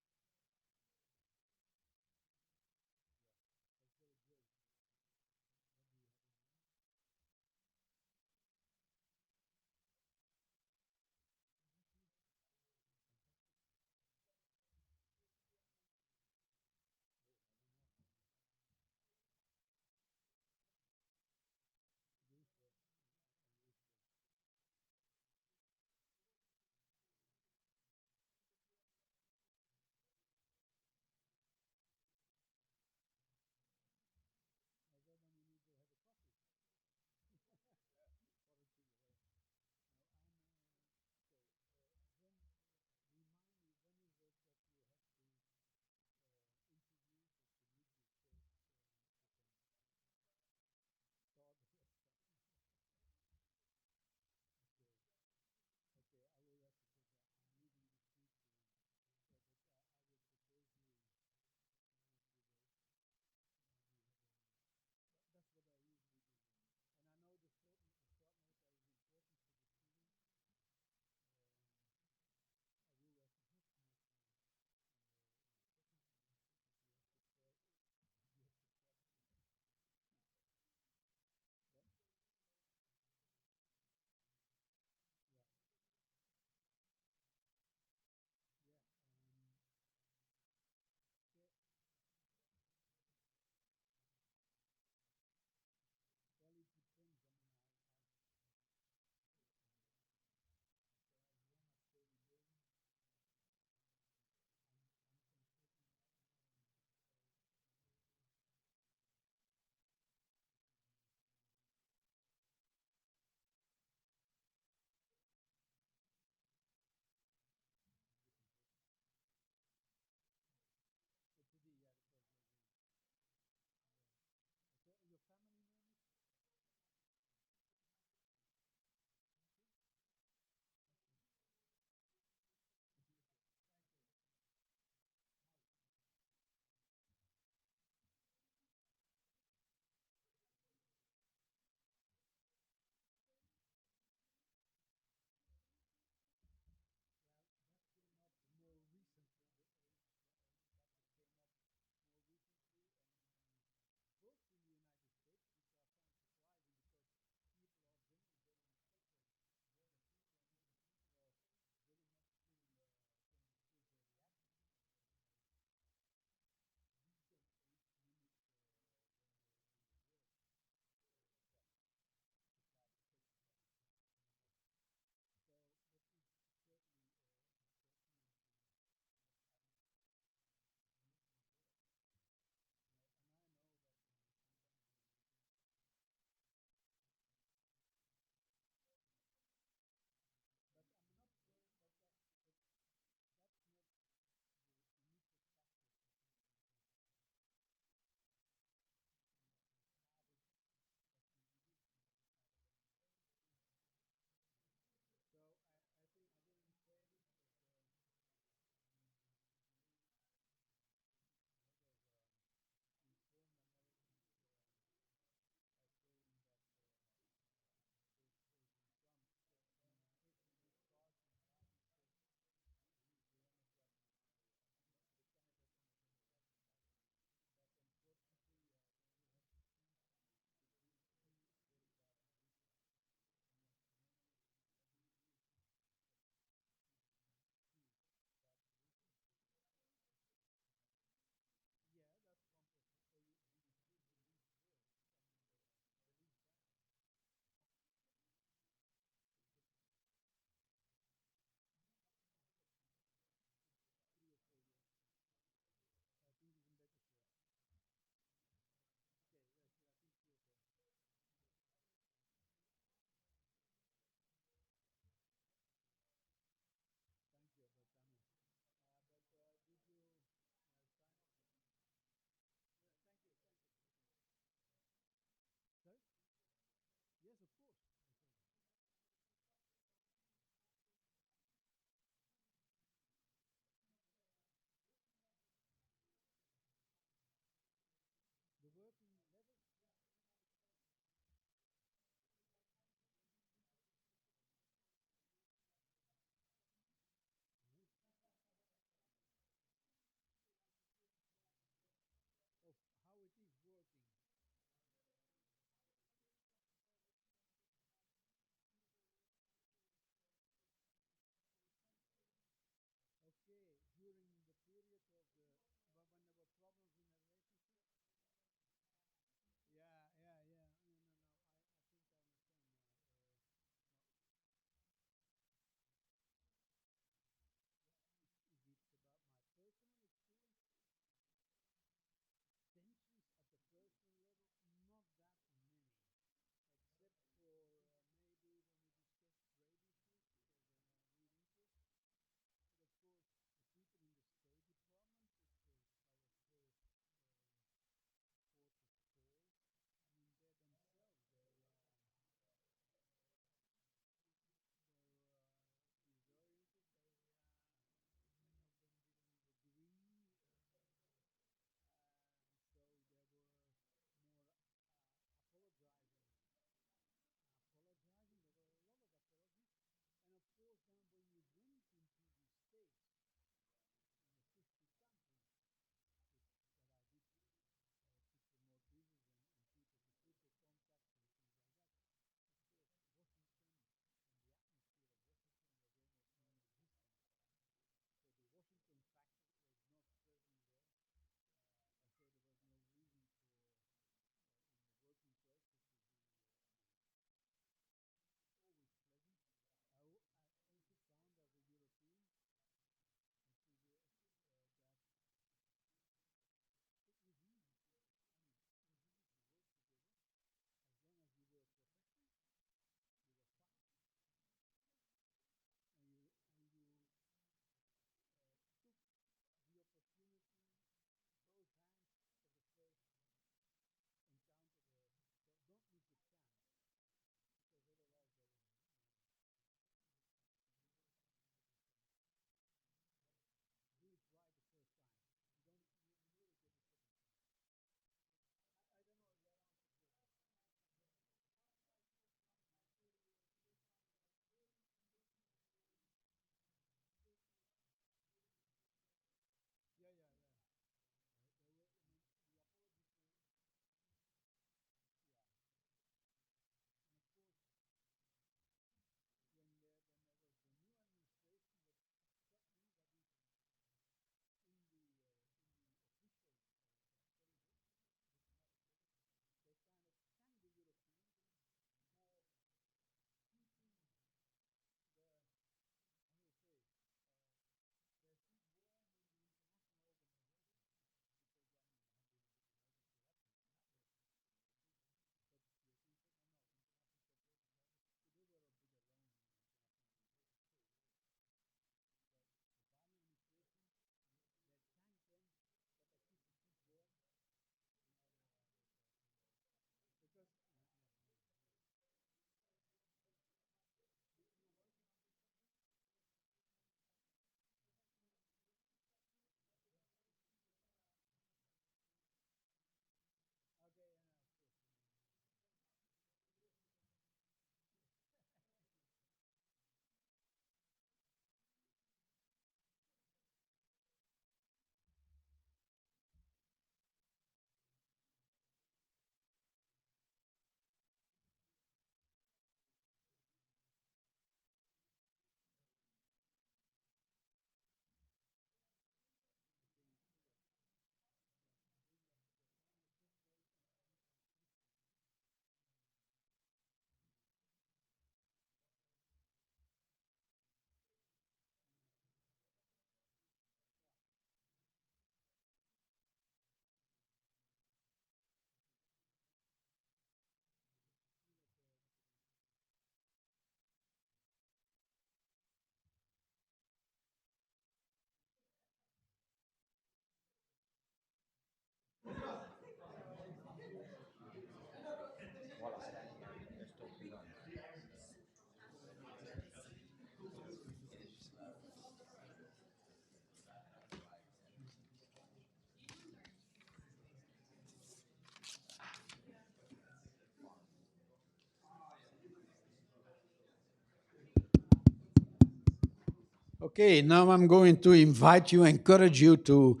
Speaker 1: Okay, now I'm going to invite you, encourage you to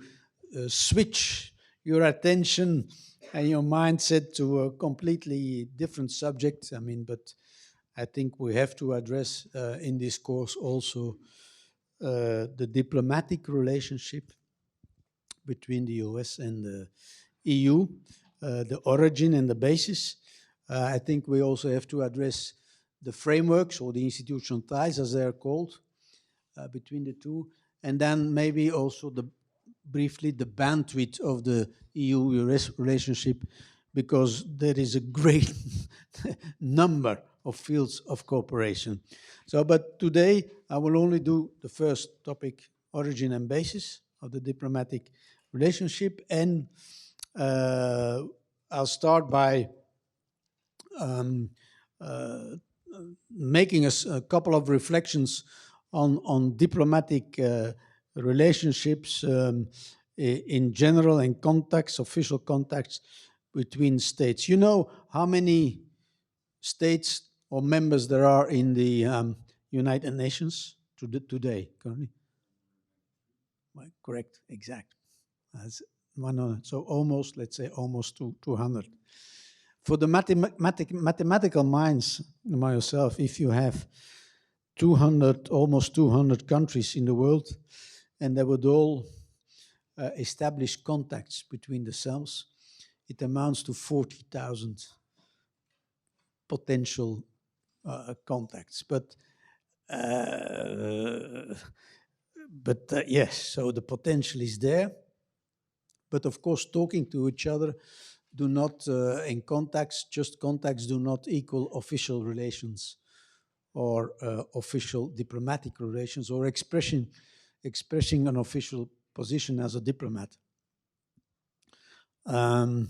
Speaker 1: switch your attention and your mindset to a completely different subject. I mean, but I think we have to address in this course also the diplomatic relationship between the US and the EU, the origin and the basis. I think we also have to address the frameworks or the institutional ties, as they are called, between the two, and then maybe also briefly the bandwidth of the EU-US relationship, because there is a great number of fields of cooperation. So, but today I will only do the first topic, origin and basis of the diplomatic relationship, and I'll start by um, uh, making a couple of reflections on diplomatic relationships in general and contacts, official contacts between states. You know how many states or members there are in the United Nations today, currently? Correct, exact. That's 100. So almost, let's say, almost 200. For the mathematical minds, myself, if you have 200, almost 200 countries in the world, and they would all establish contacts between themselves, it amounts to 40,000 potential contacts. Uh, but yes, so the potential is there. But of course, talking to each other do not, in contacts, just contacts do not equal official relations or official diplomatic relations or expressing an official position as a diplomat. Um,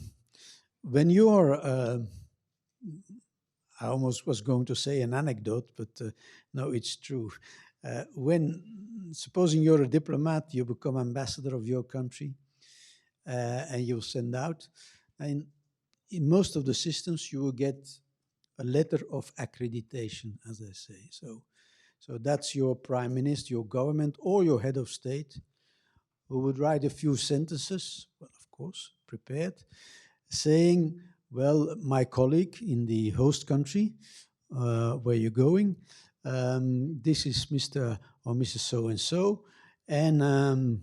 Speaker 1: when you are, I almost was going to say an anecdote, but no, it's true. When, supposing you're a diplomat, you become ambassador of your country, and you send out, and in most of the systems, you will get a letter of accreditation, as they say. So that's your prime minister, your government, or your head of state, who would write a few sentences, well, of course, prepared, saying, well, my colleague in the host country, where you're going, this is Mr. or Mrs. So-and-so, and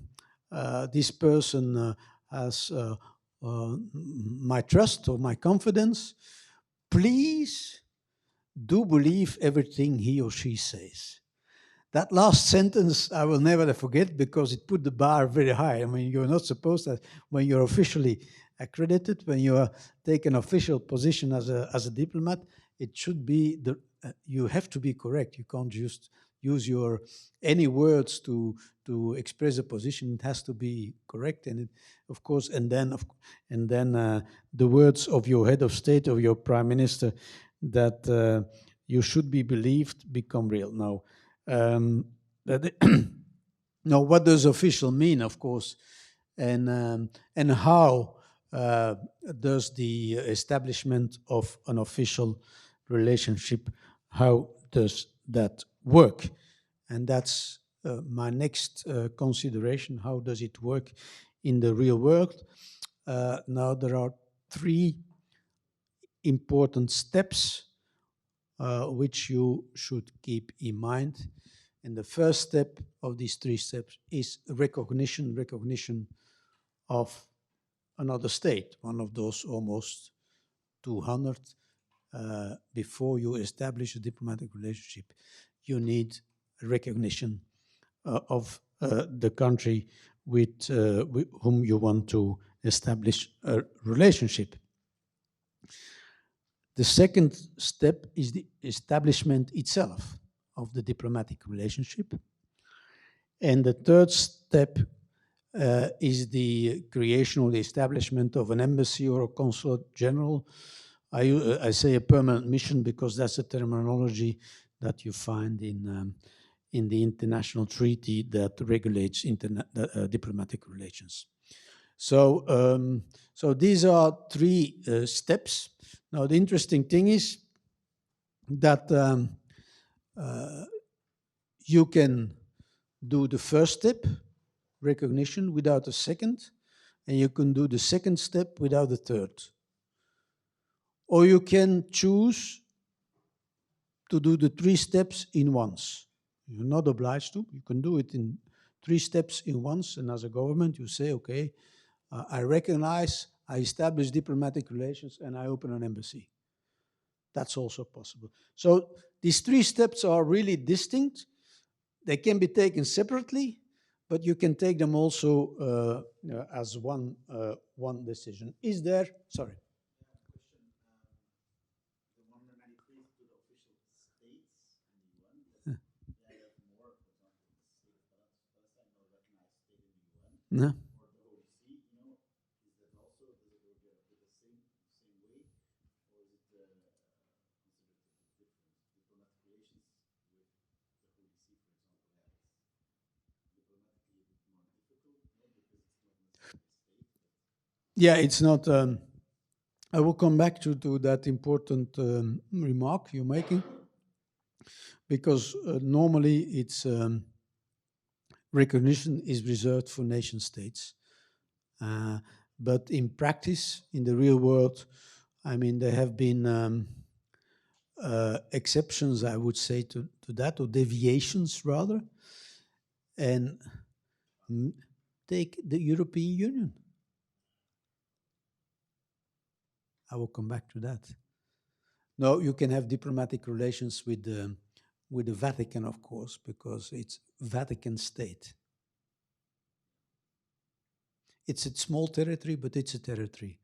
Speaker 1: this person has my trust or my confidence. Please do believe everything he or she says. That last sentence I will never forget, because it put the bar very high. I mean, you're not supposed to, when you're officially accredited, when you take an official position as a diplomat, it should be you have to be correct. You can't just use your any words to express a position. It has to be correct, and it, of course, and then the words of your head of state, of your prime minister, that you should be believed, become real. Now, now, what does official mean, of course, and how does the establishment of an official relationship, how does that work? And that's my next consideration. How does it work in the real world? Now, there are three important steps which you should keep in mind. And the first step of these three steps is recognition of another state, one of those almost 200. Before you establish a diplomatic relationship, you need recognition of the country with whom you want to establish a relationship. The second step is the establishment itself of the diplomatic relationship. And the third step is the creation or the establishment of an embassy or a consulate general. I say a permanent mission because that's a terminology that you find in the international treaty that regulates diplomatic relations. So, so these are three steps. Now, the interesting thing is that you can do the first step, recognition, without a second, and you can do the second step without the third. Or you can choose to do the 3 steps in once. You're not obliged to. You can do it in 3 steps in once, and as a government, you say, okay, I recognize, I establish diplomatic relations, and I open an embassy. That's also possible. So these 3 steps are really distinct. They can be taken separately, but you can take them also as one decision. Is there, sorry. No. Yeah, it's not. I will come back to that important remark you're making, because normally it's recognition is reserved for nation states. But in practice, in the real world, I mean, there have been exceptions, I would say, to that, or deviations rather. And take the European Union. I will come back to that. No, you can have diplomatic relations with the Vatican, of course, because it's Vatican state. It's a small territory, but it's a territory.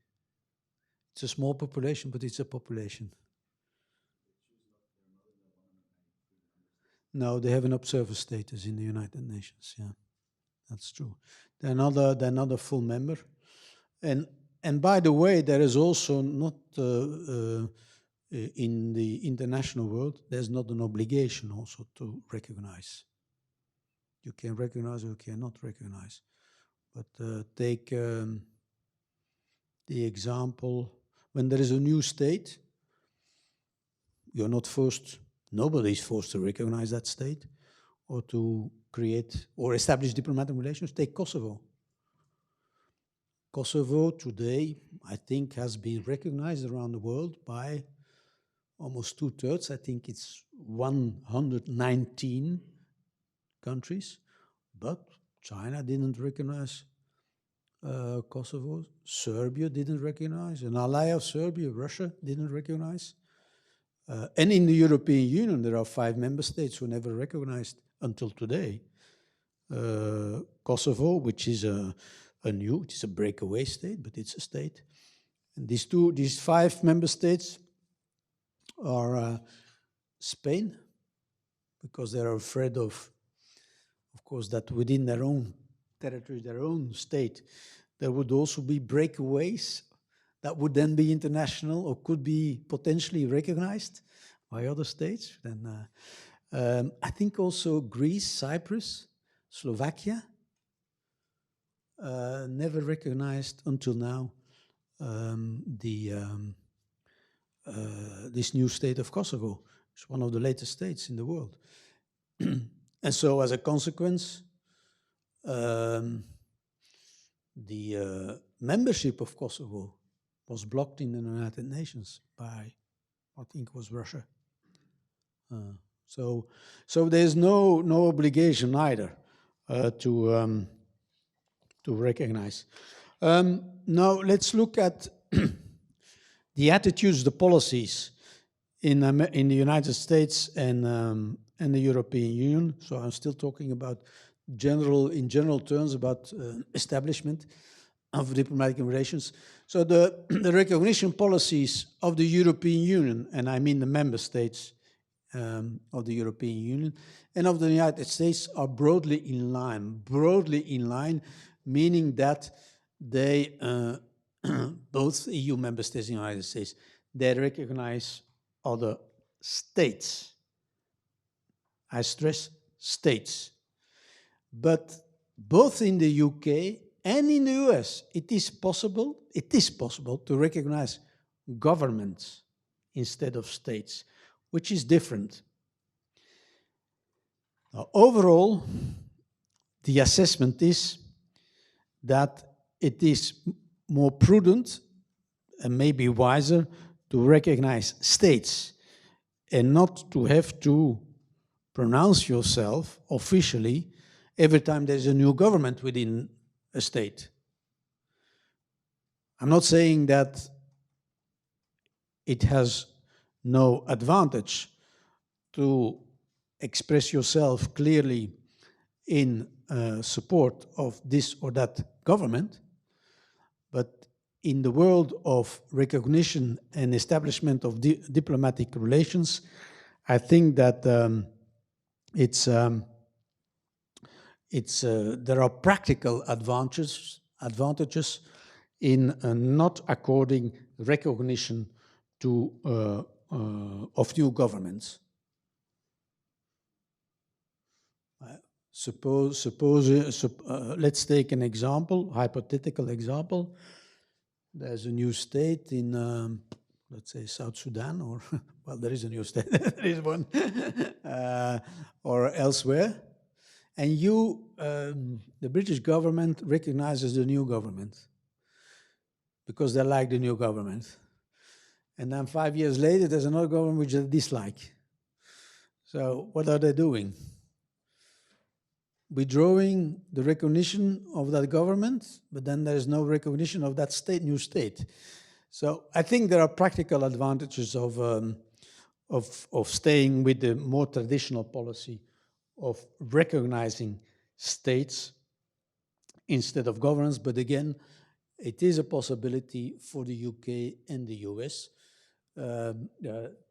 Speaker 1: It's a small population, but it's a population. No, they have an observer status in the United Nations. Yeah, that's true. They're not a full member. And by the way, there is also not in the international world, there's not an obligation also to recognize. You can recognize or you cannot recognize. But take the example, when there is a new state, you're not forced, nobody's forced to recognize that state or to create or establish diplomatic relations. Take Kosovo. Kosovo today, I think, has been recognized around the world by almost 2/3. I think it's 119 countries, but China didn't recognize Kosovo. Serbia didn't recognize. An ally of Serbia, Russia, didn't recognize. And in the European Union, there are 5 member states who never recognized until today Kosovo, which is it's a breakaway state, but it's a state. And these 5 member states are Spain, because they are afraid of course, that within their own territory, their own state, there would also be breakaways that would then be international or could be potentially recognized by other states. Then I think also Greece, Cyprus, Slovakia, never recognized until now this new state of Kosovo. It's one of the latest states in the world. And so as a consequence, the membership of Kosovo was blocked in the United Nations by, I think it was Russia. So there's no obligation either to recognize. Now let's look at the attitudes, the policies in the United States and the European Union. So I'm still talking about in general terms about establishment of diplomatic relations. So the recognition policies of the European Union, and I mean the member states of the European Union and of the United States, are broadly in line, meaning that they, both EU member states and the United States, they recognize other states. I stress states. But both in the UK and in the US, it is possible to recognize governments instead of states, which is different. Now, overall, the assessment is that it is more prudent and maybe wiser to recognize states and not to have to pronounce yourself officially every time there's a new government within a state. I'm not saying that it has no advantage to express yourself clearly in support of this or that government, but in the world of recognition and establishment of diplomatic relations, I think that there are practical advantages in not according recognition to of new governments. Let's take an example, hypothetical example. There's a new state in, let's say, South Sudan, or, well, there is a new state, there is one, or elsewhere. And the British government recognizes the new government because they like the new government. And then 5 years later, there's another government which they dislike. So what are they doing? Withdrawing the recognition of that government, but then there's no recognition of that new state. So I think there are practical advantages of staying with the more traditional policy of recognizing states instead of governments. But again, it is a possibility for the UK and the US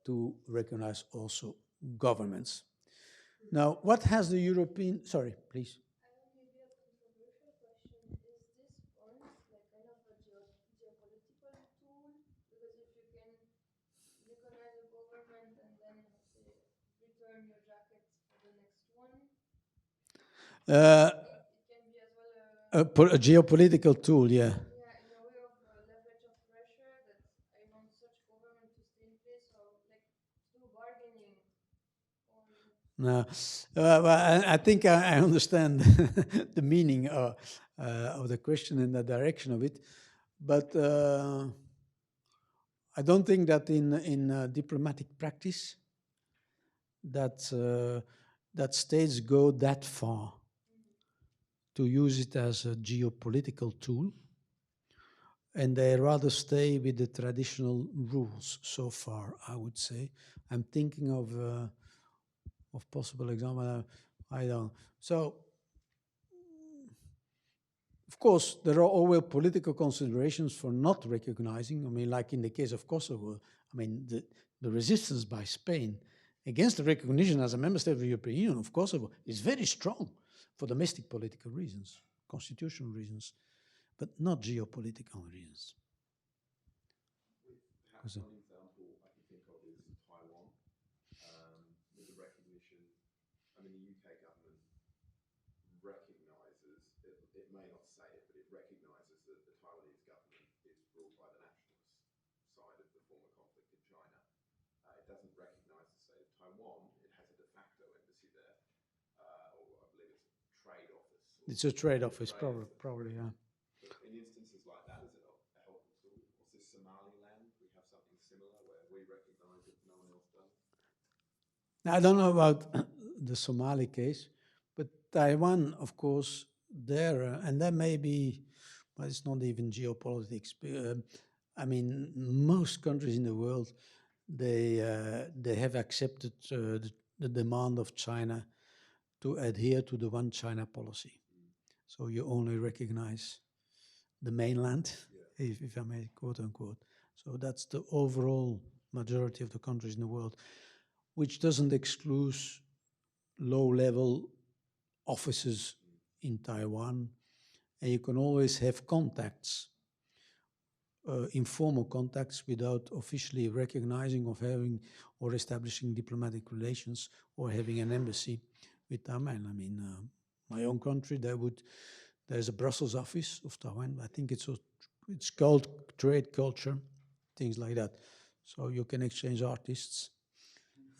Speaker 1: to recognize also governments. Now, what has the European, sorry, please.
Speaker 2: I have maybe a controversial question. Is this point like kind of a geopolitical tool? Because if you can recognize a government and then say return your jackets for the next one, it can be as well
Speaker 1: a geopolitical tool, yeah.
Speaker 2: Yeah, in a way of leverage of pressure that I want such government to stay in place, or like through bargaining.
Speaker 1: No, well, I think I understand the meaning of the question and the direction of it, but I don't think that in diplomatic practice that states go that far to use it as a geopolitical tool, and they rather stay with the traditional rules so far, I would say. I'm thinking of possible example. I don't. So, of course, there are always political considerations for not recognizing. I mean, like in the case of Kosovo, I mean, the resistance by Spain against the recognition as a member state of the European Union of Kosovo is very strong for domestic political reasons, constitutional reasons, but not geopolitical reasons.
Speaker 3: Perhaps one example I can think of is Taiwan, with the recognition. I mean, the UK government recognises, it may not say it, but it recognises that the Taiwanese government is ruled by the nationalist side of the former conflict in China. It doesn't recognise the state of Taiwan. It has a de facto embassy there, or I believe it's a trade office.
Speaker 1: It's a trade office, probably, yeah.
Speaker 3: But in instances like that, is it a helpful tool? What's this, Somaliland? We have something similar where we recognise it, no one else does.
Speaker 1: Now, I don't know about the Somali case, but Taiwan, of course, there, and that may be, but it's not even geopolitics. I mean, most countries in the world, they have accepted the demand of China to adhere to the one China policy. So you only recognize the mainland, if I may, quote unquote. So that's the overall majority of the countries in the world, which doesn't exclude low-level offices in Taiwan. And you can always have contacts, informal contacts, without officially recognizing of having or establishing diplomatic relations or having an embassy with Taiwan. I mean, my own country, there's a Brussels office of Taiwan. I think it's called trade culture, things like that. So you can exchange artists.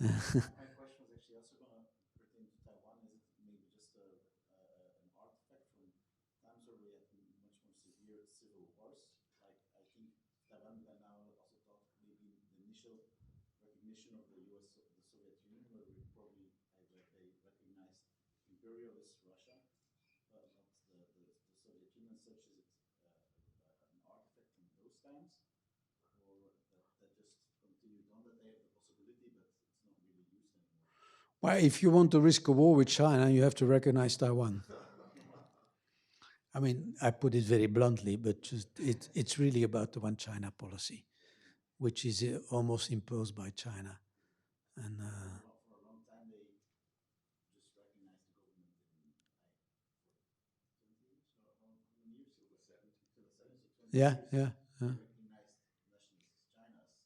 Speaker 4: My question was actually also going to pertain to Taiwan. Is it maybe just an art initial recognition of the Soviet Union, where we probably they recognized imperialist Russia, but not the Soviet Union, such as it's an artifact from those times, or that just continued on, that they have the possibility, but it's not really used anymore.
Speaker 1: Well, if you want to risk a war with China, you have to recognize Taiwan. I mean, I put it very bluntly, but it's really about the one China policy, which is almost imposed by China. And
Speaker 4: For a long time, they just recognized the government in for 20 years, or how many years? Till the 70s. Till the 70s, so 20
Speaker 1: yeah,
Speaker 4: years.
Speaker 1: yeah,
Speaker 4: They
Speaker 1: yeah,
Speaker 4: recognized nationalist China as the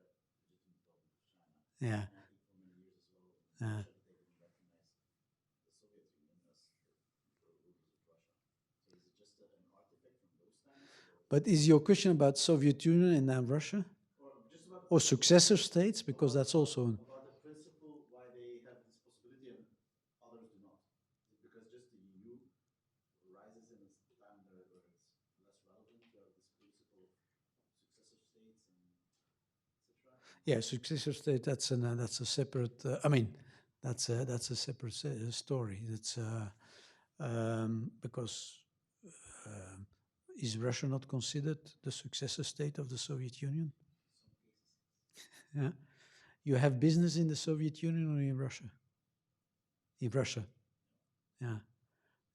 Speaker 4: legitimate government of China.
Speaker 1: yeah.
Speaker 4: And I think for many years as well,
Speaker 1: Yeah.
Speaker 4: Russia, they didn't recognize the Soviet Union as the rulers of Russia. So is it just an artifact from those times?
Speaker 1: But is your question about Soviet Union and now Russia?
Speaker 4: Or just about
Speaker 1: Or successor states? Because that's also...
Speaker 4: about the principle why they have this possibility and others do not. Is it because just the EU rises in a time where it's less relevant to have this principle of successor states and etc.?
Speaker 1: Yeah, successor state, that's a separate... I mean, that's a separate story. That's because is Russia not considered the successor state of the Soviet Union? Yeah. You have business in the Soviet Union or in Russia? In Russia. Yeah.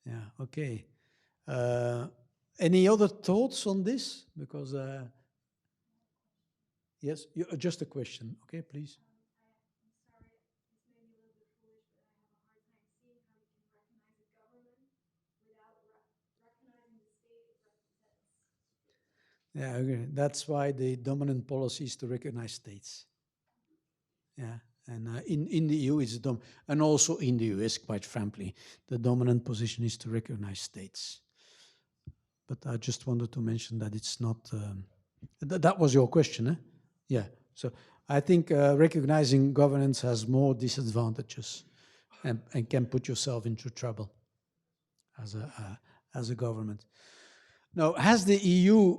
Speaker 1: Yeah. Okay. Any other thoughts on this? Because yes, just a question. Okay, please.
Speaker 2: I'm sorry, this may be a little bit foolish, but I have a hard time seeing how you can recognize a government without recognizing the state it represents.
Speaker 1: Yeah, okay. That's why the dominant policy is to recognize states. Yeah, and in the EU it's and also in the US, quite frankly, the dominant position is to recognize states. But I just wanted to mention that it's not. That was your question, eh? Yeah. So I think recognizing governance has more disadvantages, and can put yourself into trouble as a government. Now, has the EU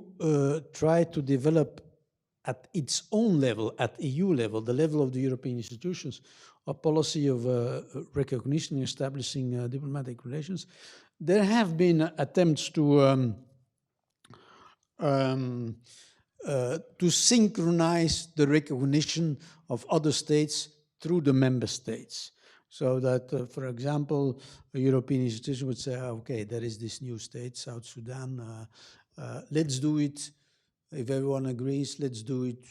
Speaker 1: tried to develop at its own level, at EU level, the level of the European institutions, a policy of recognition, establishing diplomatic relations? There have been attempts to synchronize the recognition of other states through the member states. So that, for example, a European institution would say, okay, there is this new state, South Sudan, let's do it. If everyone agrees, let's do it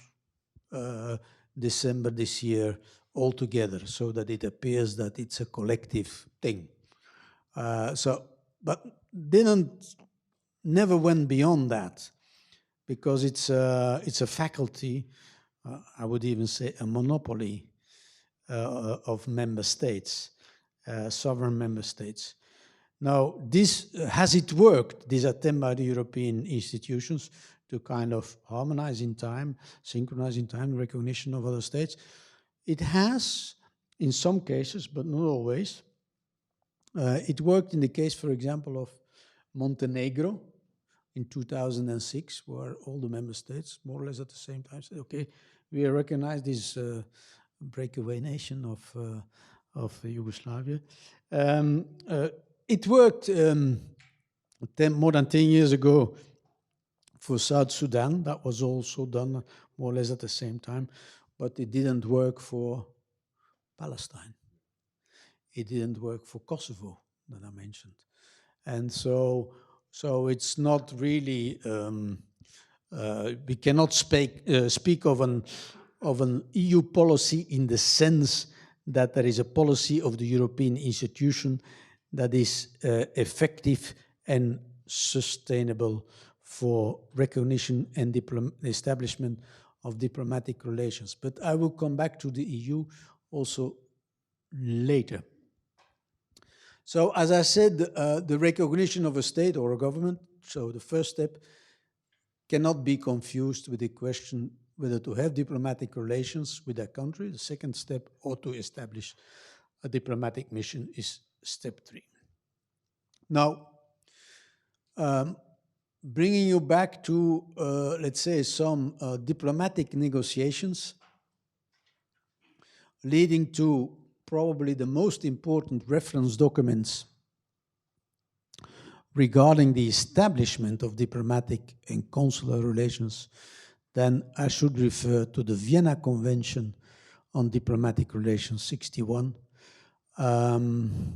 Speaker 1: December this year all together, so that it appears that it's a collective thing. But never went beyond that, because it's a faculty, I would even say a monopoly of member states, sovereign member states. Now, has it worked, this attempt by the European institutions to kind of harmonize in time, synchronize in time the recognition of other states? It has, in some cases, but not always. It worked in the case, for example, of Montenegro in 2006, where all the member states, more or less at the same time, said, okay, we recognize this breakaway nation of Yugoslavia. It worked more than 10 years ago for South Sudan. That was also done more or less at the same time, but it didn't work for Palestine. It didn't work for Kosovo, that I mentioned. And so it's not really, we cannot speak of an EU policy in the sense that there is a policy of the European institution that is effective and sustainable for recognition and establishment of diplomatic relations. But I will come back to the EU also later. So as I said, the recognition of a state or a government, so the first step, cannot be confused with the question whether to have diplomatic relations with that country. The second step, or to establish a diplomatic mission, is step 3. Now, bringing you back to, let's say, some diplomatic negotiations leading to probably the most important reference documents regarding the establishment of diplomatic and consular relations, then I should refer to the Vienna Convention on Diplomatic Relations 61, um,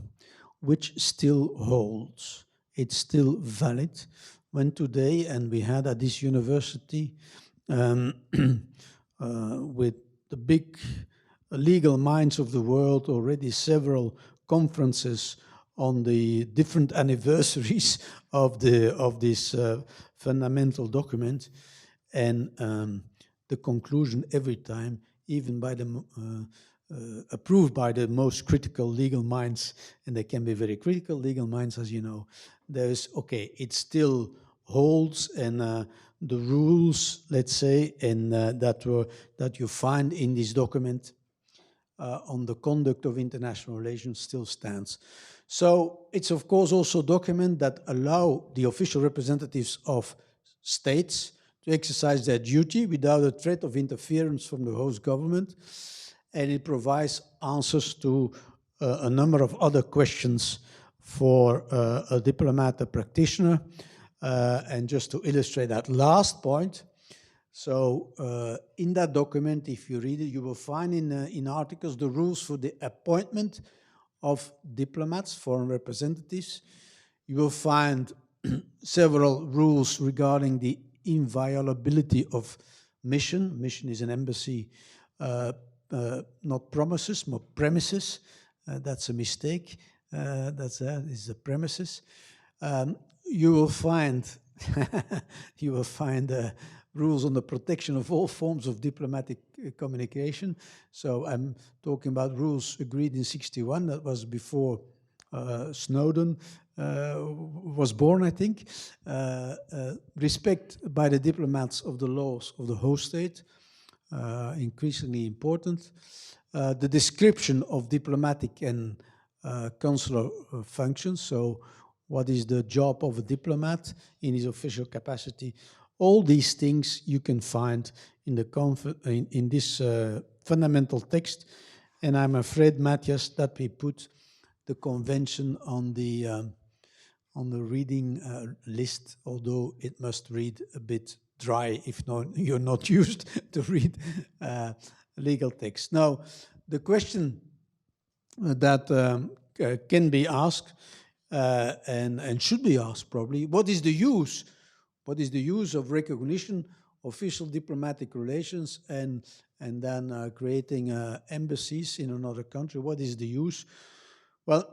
Speaker 1: which still holds. It's still valid. When today, and we had at this university um, with the big legal minds of the world already several conferences on the different anniversaries of this fundamental document, and the conclusion every time, even by the approved by the most critical legal minds, and they can be very critical legal minds, as you know. There's okay, it still holds, and the rules, let's say, and that you find in this document on the conduct of international relations still stands. So it's of course also a document that allow the official representatives of states to exercise their duty without a threat of interference from the host government, and it provides answers to a number of other questions for a diplomat, a practitioner. And just to illustrate that last point, so in that document, if you read it, you will find in articles the rules for the appointment of diplomats, foreign representatives. You will find several rules regarding the inviolability of mission. Mission is an embassy, not promises, but premises. That's a mistake. That's is the premises. You will find you will find rules on the protection of all forms of diplomatic communication. So I'm talking about rules agreed in 61. That was before Snowden was born, I think. Respect by the diplomats of the laws of the host state, increasingly important. The description of diplomatic and consular functions. So what is the job of a diplomat in his official capacity? All these things you can find in in this fundamental text. And I'm afraid, Matthias, that we put the convention on the reading list, although it must read a bit dry if not, you're not used to read legal text. Now, the question that can be asked and should be asked probably, what is the use? What is the use of recognition, official diplomatic relations, and then creating embassies in another country? What is the use? Well,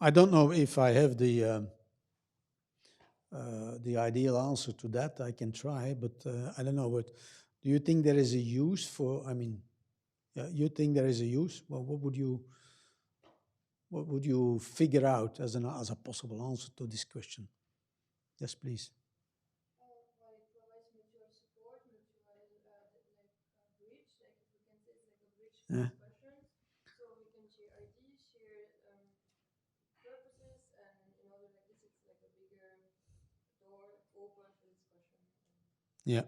Speaker 1: I don't know if I have the ideal answer to that. I can try, but I don't know. What do you think there is a use for? I mean, you think there is a use? Well, what would you figure out as a possible answer to this question? Yes, please.
Speaker 2: Well, it provides mutual support, bridge, like if we can say it's like a bridge for
Speaker 1: Yeah.
Speaker 2: discussions. So we can share ideas, share purposes, and in order like this, it's like a bigger door open for discussion.
Speaker 1: Yeah.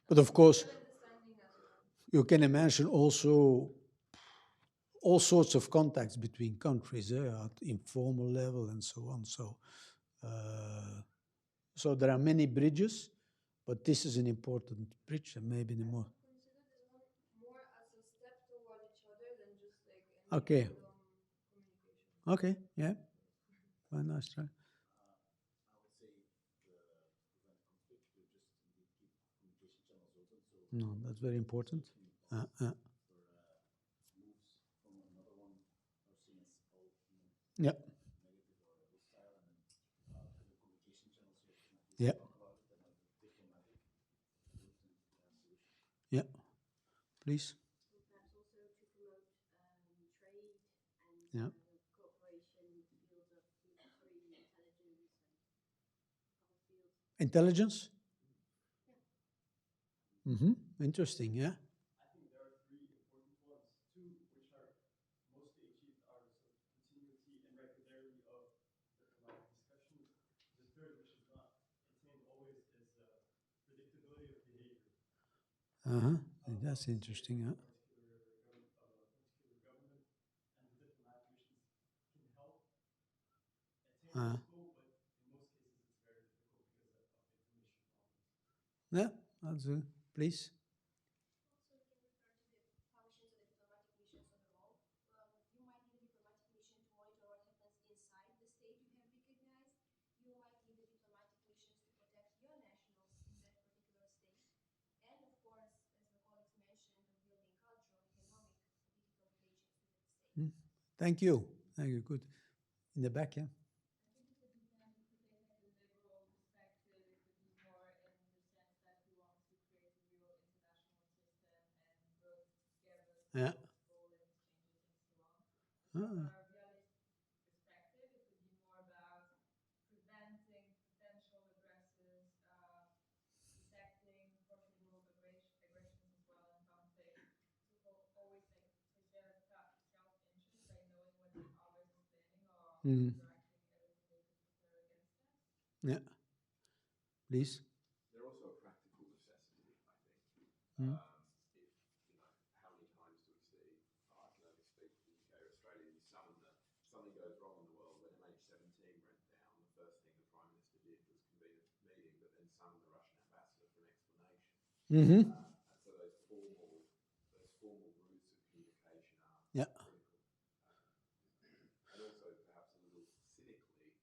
Speaker 1: But of course,
Speaker 2: Mutual understanding as well.
Speaker 1: you can imagine also all sorts of contacts between countries at informal level and so on. So there are many bridges, but this is an important bridge, and maybe the more.
Speaker 2: Consider this one more as a step toward each other than just like any
Speaker 1: Okay.
Speaker 2: random communication.
Speaker 1: Okay. Yeah. Well, nice try.
Speaker 4: I would say to prevent conflict, you just need to keep communication channels open. So
Speaker 1: No, that's very important.
Speaker 4: for moves from another one are seen as all
Speaker 1: Yeah.
Speaker 4: negative or hostile, and having communication channels so you can at least
Speaker 1: Yeah.
Speaker 4: talk about it and have a diplomatic route and solution.
Speaker 1: Yeah. Please.
Speaker 5: And perhaps also to promote trade and
Speaker 1: Yeah.
Speaker 5: cooperation in the fields of military intelligence and other fields.
Speaker 1: Intelligence. Mm-hmm. Interesting. Yeah.
Speaker 6: I think there are three important ones. Two, which are mostly achieved, are the sort of continuity and regularity of diplomatic discussions. The third, which is not attained always, is predictability of behavior.
Speaker 1: Uh huh. That's interesting. Yeah.
Speaker 6: Particular
Speaker 1: Uh,
Speaker 6: possible, but in most cases it's very difficult because of information problems.
Speaker 1: yeah, that's please.
Speaker 5: Also, can refer to the functions of the diplomatic missions overall. You might need a diplomatic mission to monitor what happens inside the state you have recognized. You might need the diplomatic missions to protect your nationals in that particular state. And of course, as the colleagues mentioned, of building cultural, economic, political relations with that state.
Speaker 1: Thank you. Thank you. Good. In the back, yeah.
Speaker 2: I think it could depend. If we take like a liberal perspective, it could be more in the sense that we want to create a real international system and work together
Speaker 1: Yeah.
Speaker 2: towards goal and exchanges and so on. From
Speaker 1: Ah.
Speaker 2: a realist perspective, it could be more about preventing potential aggressors, detecting possible aggressions as well in conflict, to always like preserve self-interest by knowing what the other is planning or
Speaker 1: Mm.
Speaker 2: directing everything they could prepare against us.
Speaker 1: Yeah. Please.
Speaker 3: They're also a practical necessity, I think.
Speaker 1: Mm.
Speaker 3: If, you know, how many times do we see, I can only speak for the UK or Australia, you summon something goes wrong in the world. When MH17 went down, the first thing the Prime Minister did was convene a meeting, but then summon the Russian ambassador for an explanation.
Speaker 1: Mm-hmm.
Speaker 3: And so those formal routes of communication are
Speaker 1: Yeah.
Speaker 3: critical. And also, perhaps a little cynically,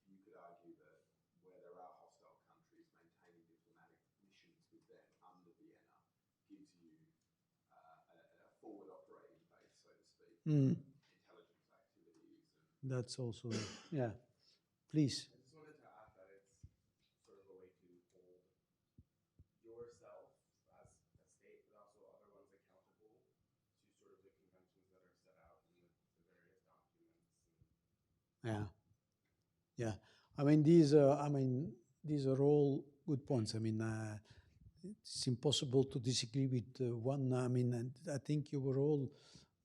Speaker 3: you could argue that where there are hostile countries, maintaining diplomatic missions with them under Vienna gives you a forward operating base, so to speak,
Speaker 1: Mm.
Speaker 3: intelligence activities. And
Speaker 1: That's also, yeah. Please.
Speaker 7: I just wanted to add that it's sort of a way to hold yourself as a state, but also other ones accountable to sort of the conventions that are set out in the various documents.
Speaker 1: Yeah. Yeah. I mean, these are all good points. I mean, it's impossible to disagree with one. I mean, and I think you were all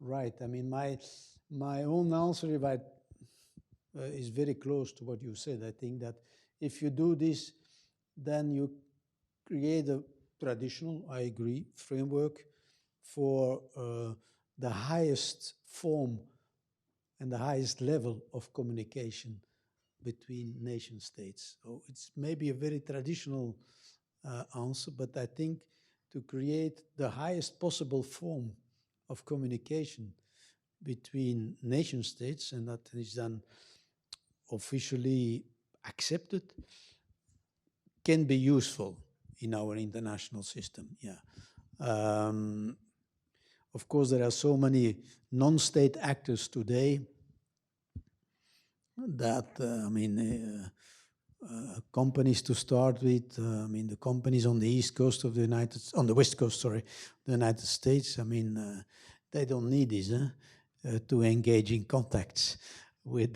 Speaker 1: right. I mean, my own answer, if I is very close to what you said. I think that if you do this, then you create a traditional, I agree, framework for the highest form and the highest level of communication between nation states. So it's maybe a very traditional answer, but I think to create the highest possible form of communication between nation states, and that is then officially accepted, can be useful in our international system. Yeah. Of course, there are so many non-state actors today that, companies to start with. The companies on the east coast of on the west coast, sorry, the United States. They don't need this to engage in contacts with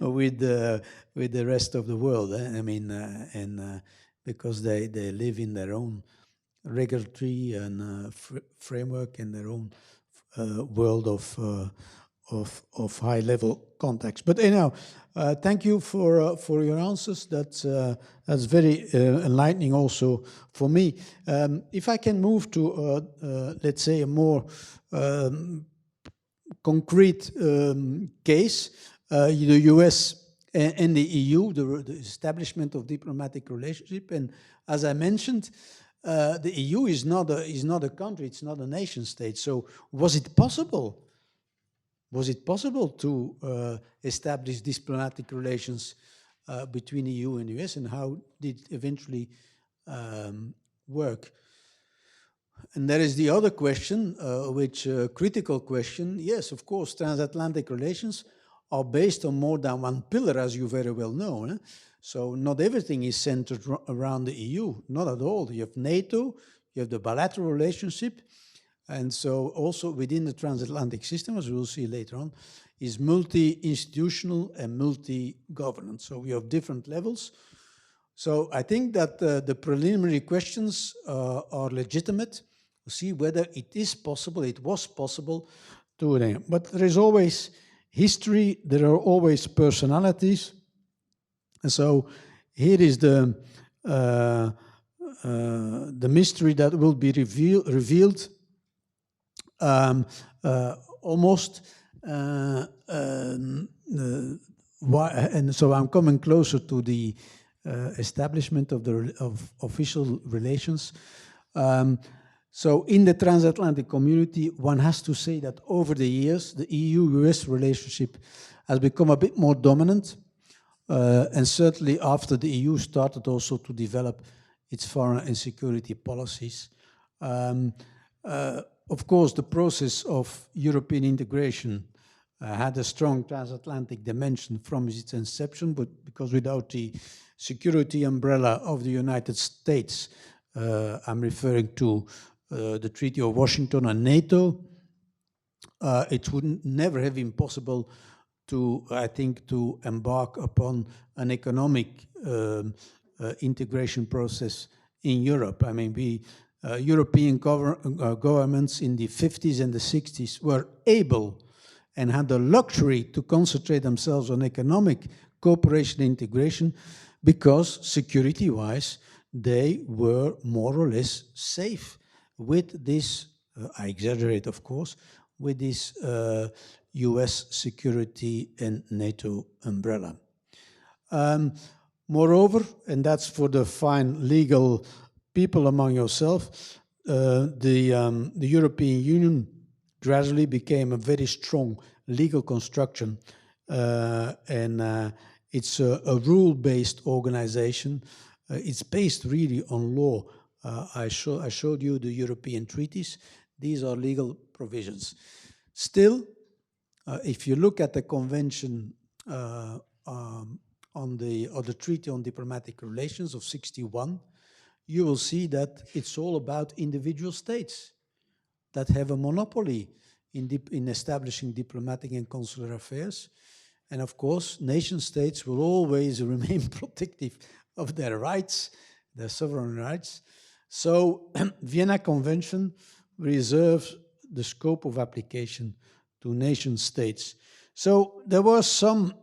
Speaker 1: with the rest of the world. Because they live in their own regulatory and framework and their own world of high level contacts. But anyhow, thank you for your answers. That's very enlightening also for me. If I can move to let's say a more concrete case, the US and the EU, the establishment of diplomatic relationship, and as I mentioned, the EU is not a country; it's not a nation state. So, was it possible? Was it possible to establish diplomatic relations between the EU and the US, and how did it eventually work? And there is the other question, which critical question. Yes, of course, transatlantic relations are based on more than one pillar, as you very well know. So not everything is centered around the EU, not at all. You have NATO, you have the bilateral relationship, and so also within the transatlantic system, as we will see later on, is multi-institutional and multi-governance. So we have different levels. So I think that the preliminary questions are legitimate to see whether it is possible, it was possible to do. But there is always history, there are always personalities. And so here is the mystery that will be revealed almost why, and so I'm coming closer to the establishment of official relations. So in the transatlantic community, one has to say that over the years, the EU-US relationship has become a bit more dominant, and certainly after the EU started also to develop its foreign and security policies. Of course, the process of European integration had a strong transatlantic dimension from its inception, but because without the security umbrella of the United States, I'm referring to the Treaty of Washington and NATO, it would never have been possible to, I think, to embark upon an economic integration process in Europe. I mean, European governments in the 50s and the 60s were able and had the luxury to concentrate themselves on economic cooperation and integration because security-wise, they were more or less safe with this, I exaggerate of course, with this US security and NATO umbrella. Moreover, and that's for the fine legal people among yourself, the European Union gradually became a very strong legal construction, and it's a rule-based organization. It's based really on law. I showed you the European treaties. These are legal provisions. Still, if you look at the convention on the Treaty on Diplomatic Relations of '61, you will see that it's all about individual states that have a monopoly in establishing diplomatic and consular affairs. And of course, nation states will always remain protective of their rights, their sovereign rights. So Vienna Convention reserves the scope of application to nation states. So there were some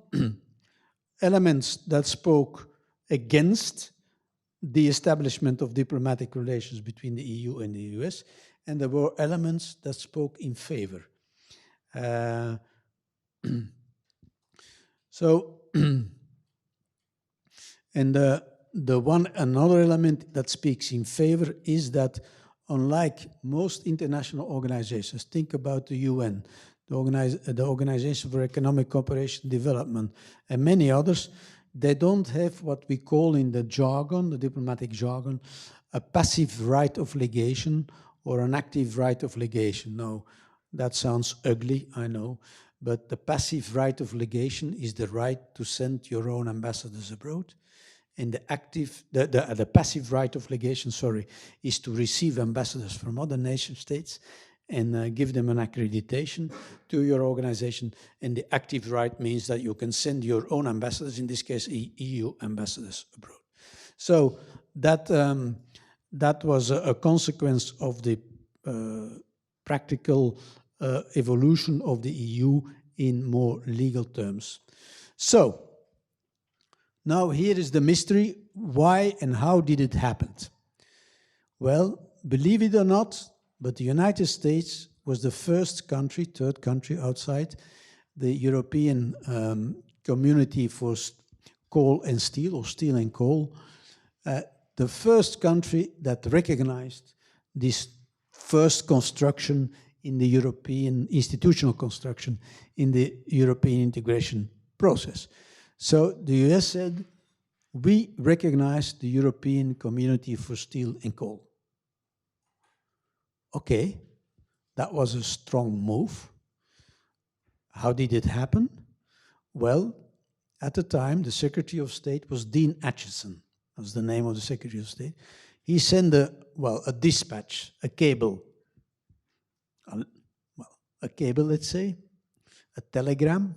Speaker 1: elements that spoke against the establishment of diplomatic relations between the EU and the US, and there were elements that spoke in favor. So, and another element that speaks in favor is that unlike most international organizations, think about the UN, the Organization for Economic Cooperation and Development, and many others, they don't have what we call in the jargon, the diplomatic jargon, a passive right of legation or an active right of legation. No, that sounds ugly, I know, but the passive right of legation is the right to send your own ambassadors abroad. And the passive right of legation, is to receive ambassadors from other nation states and give them an accreditation to your organization. And the active right means that you can send your own ambassadors, in this case, EU ambassadors abroad. So that was a consequence of the practical evolution of the EU in more legal terms. So now here is the mystery. Why and how did it happen? Well, believe it or not, but the United States was the first country, third country outside the European community for coal and steel, or steel and coal, the first country that recognized this first construction in the European institutional construction in the European integration process. So the US said, we recognize the European community for steel and coal. Okay, that was a strong move. How did it happen? Well, at the time, the Secretary of State was Dean Acheson. That was the name of the Secretary of State. He sent a dispatch, a cable, let's say, a telegram,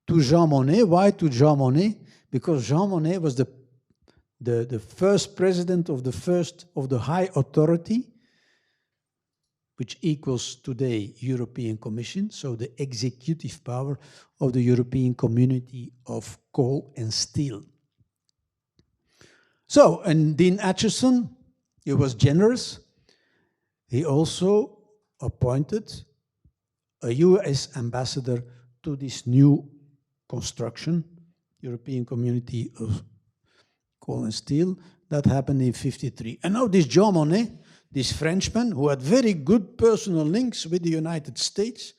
Speaker 1: to Jean Monnet. Why to Jean Monnet? Because Jean Monnet was the first president of the high authority, which equals today European Commission, so the executive power of the European Community of Coal and Steel. So, and Dean Acheson, he was generous. He also appointed a US ambassador to this new construction, European Community of Coal and Steel. That happened in 1953. And now this Jean Monnet, this Frenchman, who had very good personal links with the United States,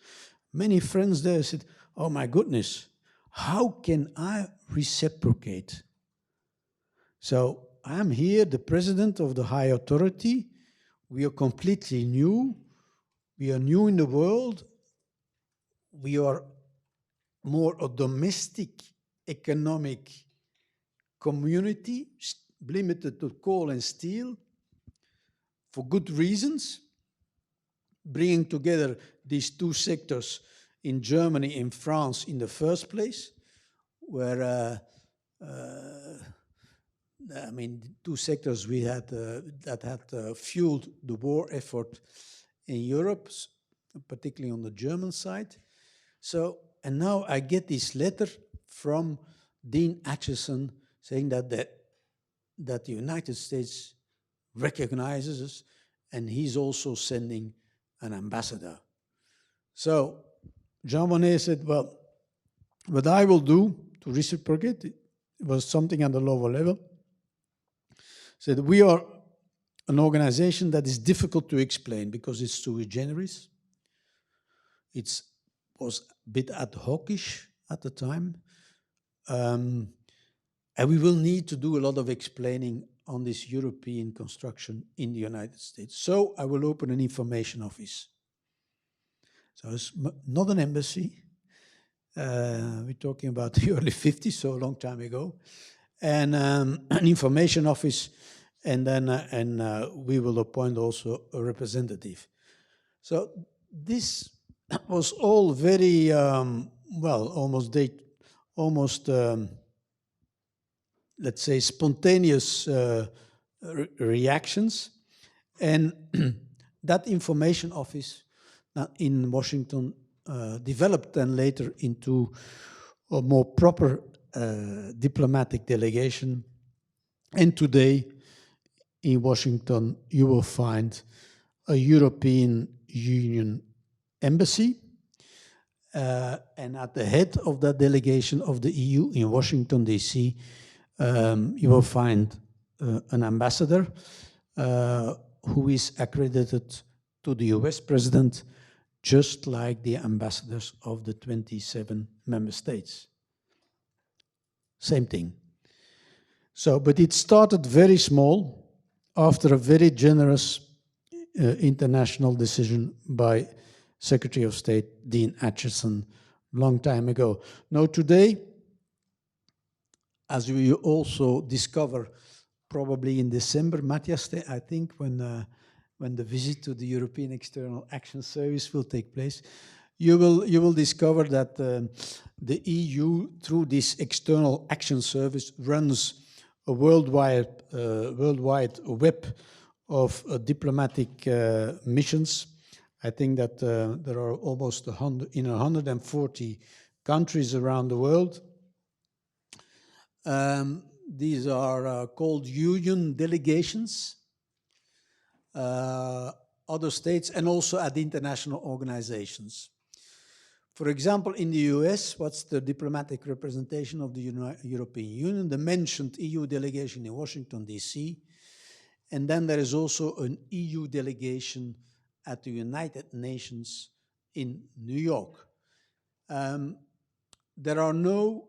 Speaker 1: many friends there said, oh my goodness, how can I reciprocate? So I'm here, the president of the high authority. We are completely new. We are new in the world. We are more a domestic economic community limited to coal and steel for good reasons, bringing together these two sectors in Germany and France in the first place, where I mean, two sectors we had that had fueled the war effort in Europe, particularly on the German side. So, and now I get this letter from Dean Acheson saying that the United States recognizes us, and he's also sending an ambassador. So Jean Monnet said, well, what I will do to reciprocate, it was something at the lower level, said we are an organization that is difficult to explain because it's sui generis. It was a bit ad hocish at the time. And we will need to do a lot of explaining on this European construction in the United States. So I will open an information office. So it's not an embassy. We're talking about the early 50s, so a long time ago. And an information office, and then we will appoint also a representative. So this was all very, well, almost let's say, spontaneous reactions. And that information office in Washington developed then later into a more proper diplomatic delegation. And today in Washington, you will find a European Union embassy. And at the head of that delegation of the EU in Washington, D.C., you will find an ambassador who is accredited to the US president, just like the ambassadors of the 27 member states. Same thing. So, but it started very small after a very generous international decision by Secretary of State Dean Acheson long time ago. Now today, as we also discover probably in December, Matthias, I think, when the visit to the European External Action Service will take place, you will discover that the EU, through this External Action Service, runs a worldwide web of diplomatic missions. I think that there are almost 140 countries around the world. These are called union delegations, other states, and also at international organizations. For example, in the US, what's the diplomatic representation of the European Union? The mentioned EU delegation in Washington, D.C. And then there is also an EU delegation at the United Nations in New York. There are no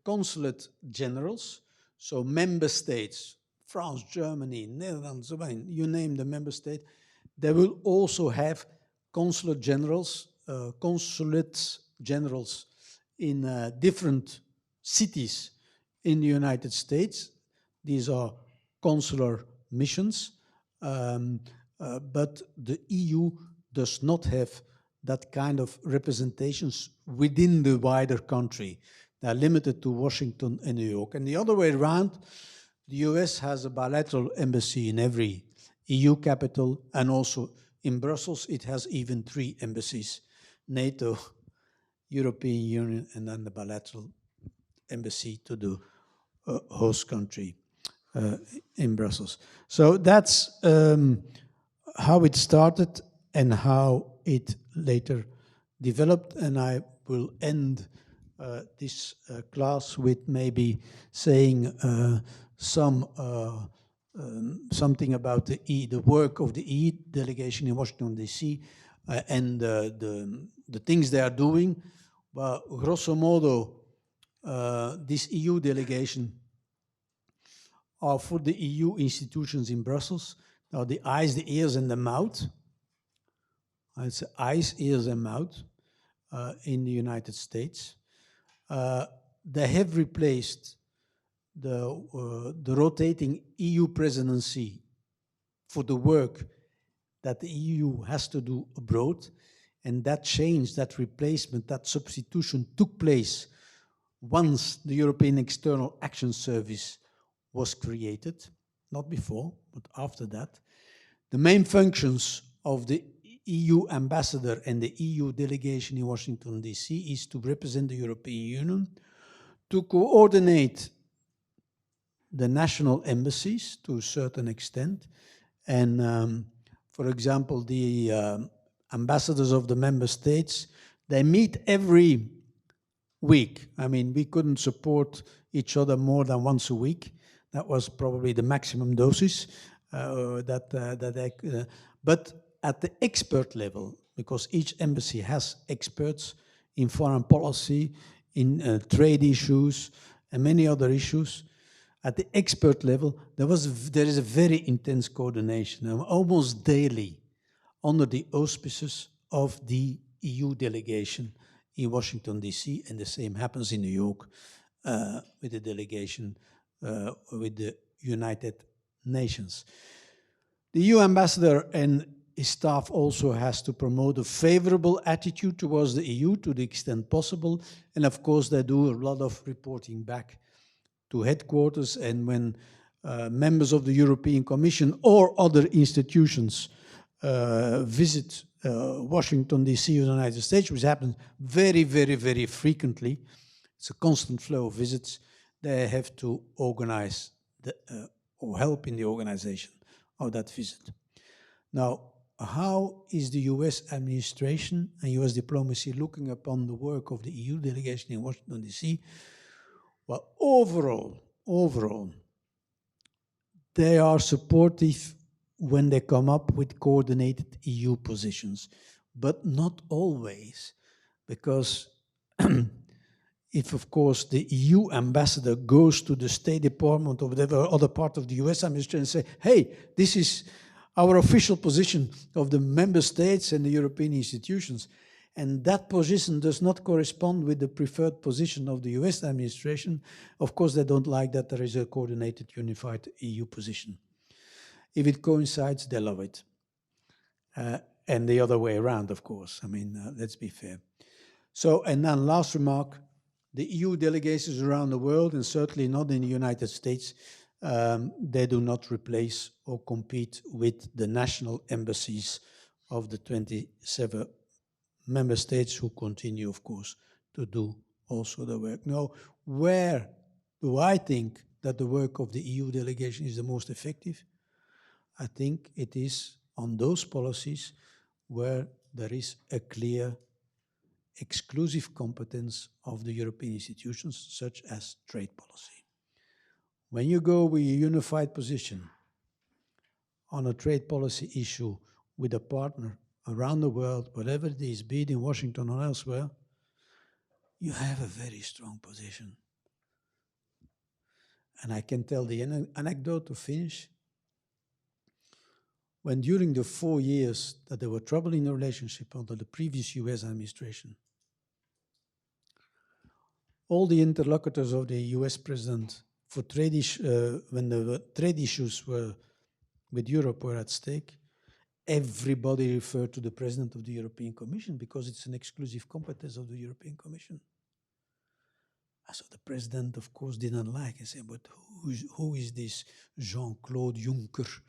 Speaker 1: consulate generals, so member states, France, Germany, Netherlands, you name the member state, they will also have consulate generals in different cities in the United States. These are consular missions, but the EU does not have that kind of representations within the wider country. They are limited to Washington and New York. And the other way around, the US has a bilateral embassy in every EU capital, and also in Brussels it has even 3 embassies: NATO, European Union, and then the bilateral embassy to the host country in Brussels. So that's how it started and how it later developed, and I will end this class with maybe saying something about the work of the EU delegation in Washington D.C. And the things they are doing. Well, grosso modo, this EU delegation are for the EU institutions in Brussels. Now, the eyes, the ears, and the mouth. It's eyes, ears, and mouth in the United States. They have replaced the rotating EU presidency for the work that the EU has to do abroad. And that change, that replacement, that substitution took place once the European External Action Service was created, not before, but after that. The main functions of the EU ambassador and the EU delegation in Washington, D.C. is to represent the European Union, to coordinate the national embassies to a certain extent. And for example, the ambassadors of the member states, they meet every week. I mean, we couldn't support each other more than once a week. That was probably the maximum doses but at the expert level, because each embassy has experts in foreign policy, in trade issues, and many other issues. At the expert level, there is a very intense coordination, almost daily, under the auspices of the EU delegation in Washington, D.C., and the same happens in New York with the delegation with the United Nations. The EU ambassador and his staff also has to promote a favorable attitude towards the EU to the extent possible, and of course they do a lot of reporting back to headquarters, and when members of the European Commission or other institutions visit Washington, D.C. or the United States, which happens very, very, very frequently, it's a constant flow of visits, they have to organize or help in the organization of that visit. Now, how is the US administration and US diplomacy looking upon the work of the EU delegation in Washington, D.C.? Well, overall, they are supportive when they come up with coordinated EU positions, but not always, because if, of course, the EU ambassador goes to the State Department or whatever other part of the US administration and say, hey, this is our official position of the member states and the European institutions, and that position does not correspond with the preferred position of the US administration, of course they don't like that there is a coordinated, unified EU position. If it coincides, they love it. And the other way around, of course. I mean, let's be fair. So, and then last remark, the EU delegations around the world, and certainly not in the United States, they do not replace or compete with the national embassies of the 27 member states who continue, of course, to do also the work. Now, where do I think that the work of the EU delegation is the most effective? I think it is on those policies where there is a clear exclusive competence of the European institutions, such as trade policy. When you go with a unified position on a trade policy issue with a partner around the world, whatever it is, be it in Washington or elsewhere, you have a very strong position. And I can tell the anecdote to finish. When during the 4 years that there were trouble in the relationship under the previous US administration, all the interlocutors of the US president for trade when the trade issues were with Europe were at stake, everybody referred to the president of the European Commission because it's an exclusive competence of the European Commission. So the president, of course, didn't like it. He said, but who is this Jean-Claude Juncker,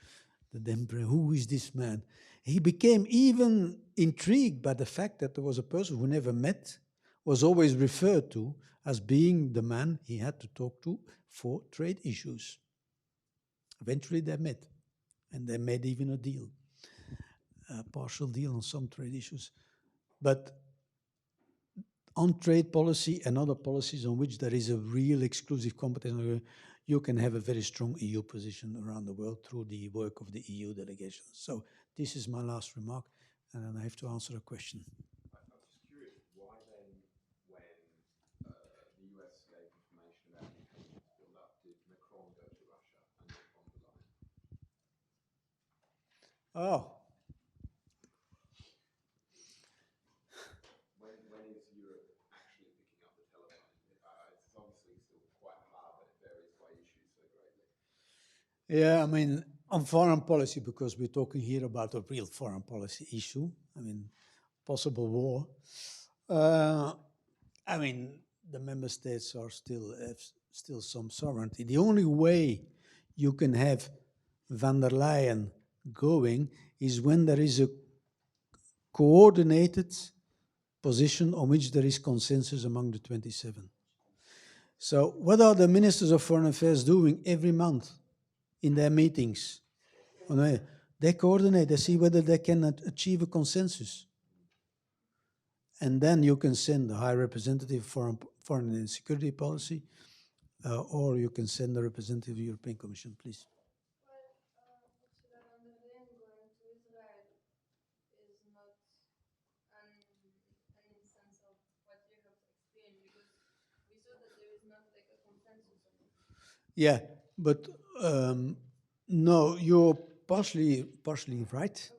Speaker 1: the emperor? Who is this man? He became even intrigued by the fact that there was a person who never met, was always referred to as being the man he had to talk to for trade issues. Eventually they met, and they made even a deal, a partial deal on some trade issues. But on trade policy and other policies on which there is a real exclusive competence, you can have a very strong EU position around the world through the work of the EU delegations. So this is my last remark, and then I have to answer a question.
Speaker 3: I'm just curious, why then, when the US gave information about the intelligence build-up, did Macron go to Russia and not von der Leyen?
Speaker 1: Oh,
Speaker 3: When is Europe actually picking up the telephone? It's obviously still quite hard, but it varies by issue so greatly.
Speaker 1: yeah, I mean, on foreign policy, because we're talking here about a real foreign policy issue, I mean, possible war. I mean, the member states are still some sovereignty. The only way you can have van der Leyen going is when there is a coordinated position on which there is consensus among the 27. So what are the ministers of foreign affairs doing every month in their meetings? They coordinate, they see whether they can achieve a consensus. And then you can send the High Representative for Foreign and Security Policy, or you can send the representative of the European Commission, please.
Speaker 2: Well, Ursula von der Leyen going to Israel is not an instance of what you have experienced, because we saw that there is not like a consensus on it.
Speaker 1: Yeah, but no, you're partially right.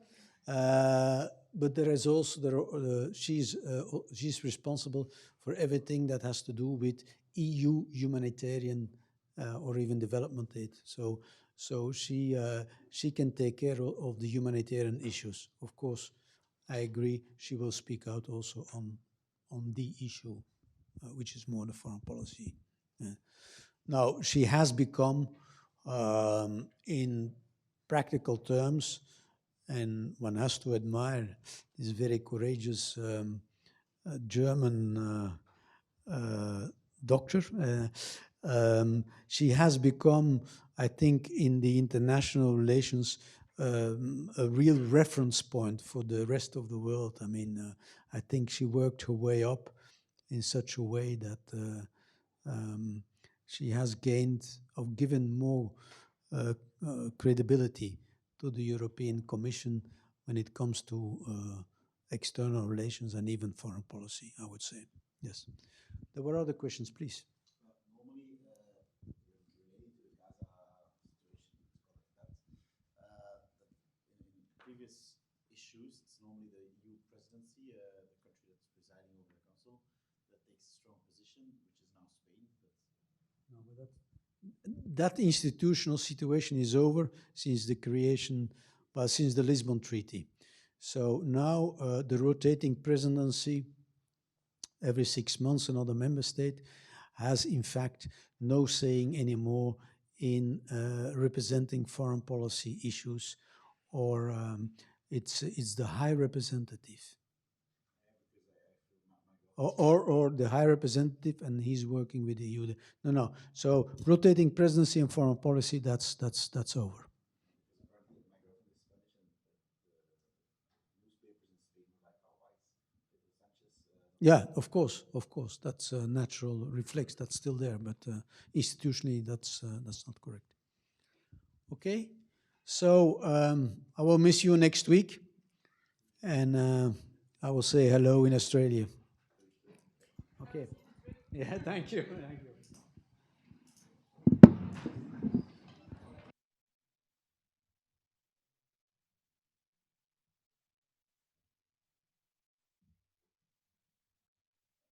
Speaker 1: But there is also she's responsible for everything that has to do with EU humanitarian or even development aid. So she can take care of the humanitarian issues. Of course, I agree. She will speak out also on the issue, which is more the foreign policy. Now, she has become, in practical terms, and one has to admire this very courageous German doctor. She has become, I think, in the international relations, a real reference point for the rest of the world. I mean, I think she worked her way up in such a way that she has given more credibility to the European Commission when it comes to external relations and even foreign policy, I would say. Yes. There were other questions, please.
Speaker 4: Normally, relating to the Gaza situation, let's call it that, in previous issues, it's normally the EU presidency, the country that's presiding over the council, that takes a strong position, which is now Spain.
Speaker 1: No, but that institutional situation is over since the since the Lisbon Treaty. So now the rotating presidency, every 6 months another member state, has in fact no saying anymore in representing foreign policy issues, or it's the High Representative. Or the High Representative, and he's working with the EU. No. So rotating presidency and foreign policy, that's over. Yeah, of course, that's a natural reflex. That's still there, but institutionally, that's not correct. Okay, so I will miss you next week, and I will say hello in Australia. Okay. Yeah, thank you.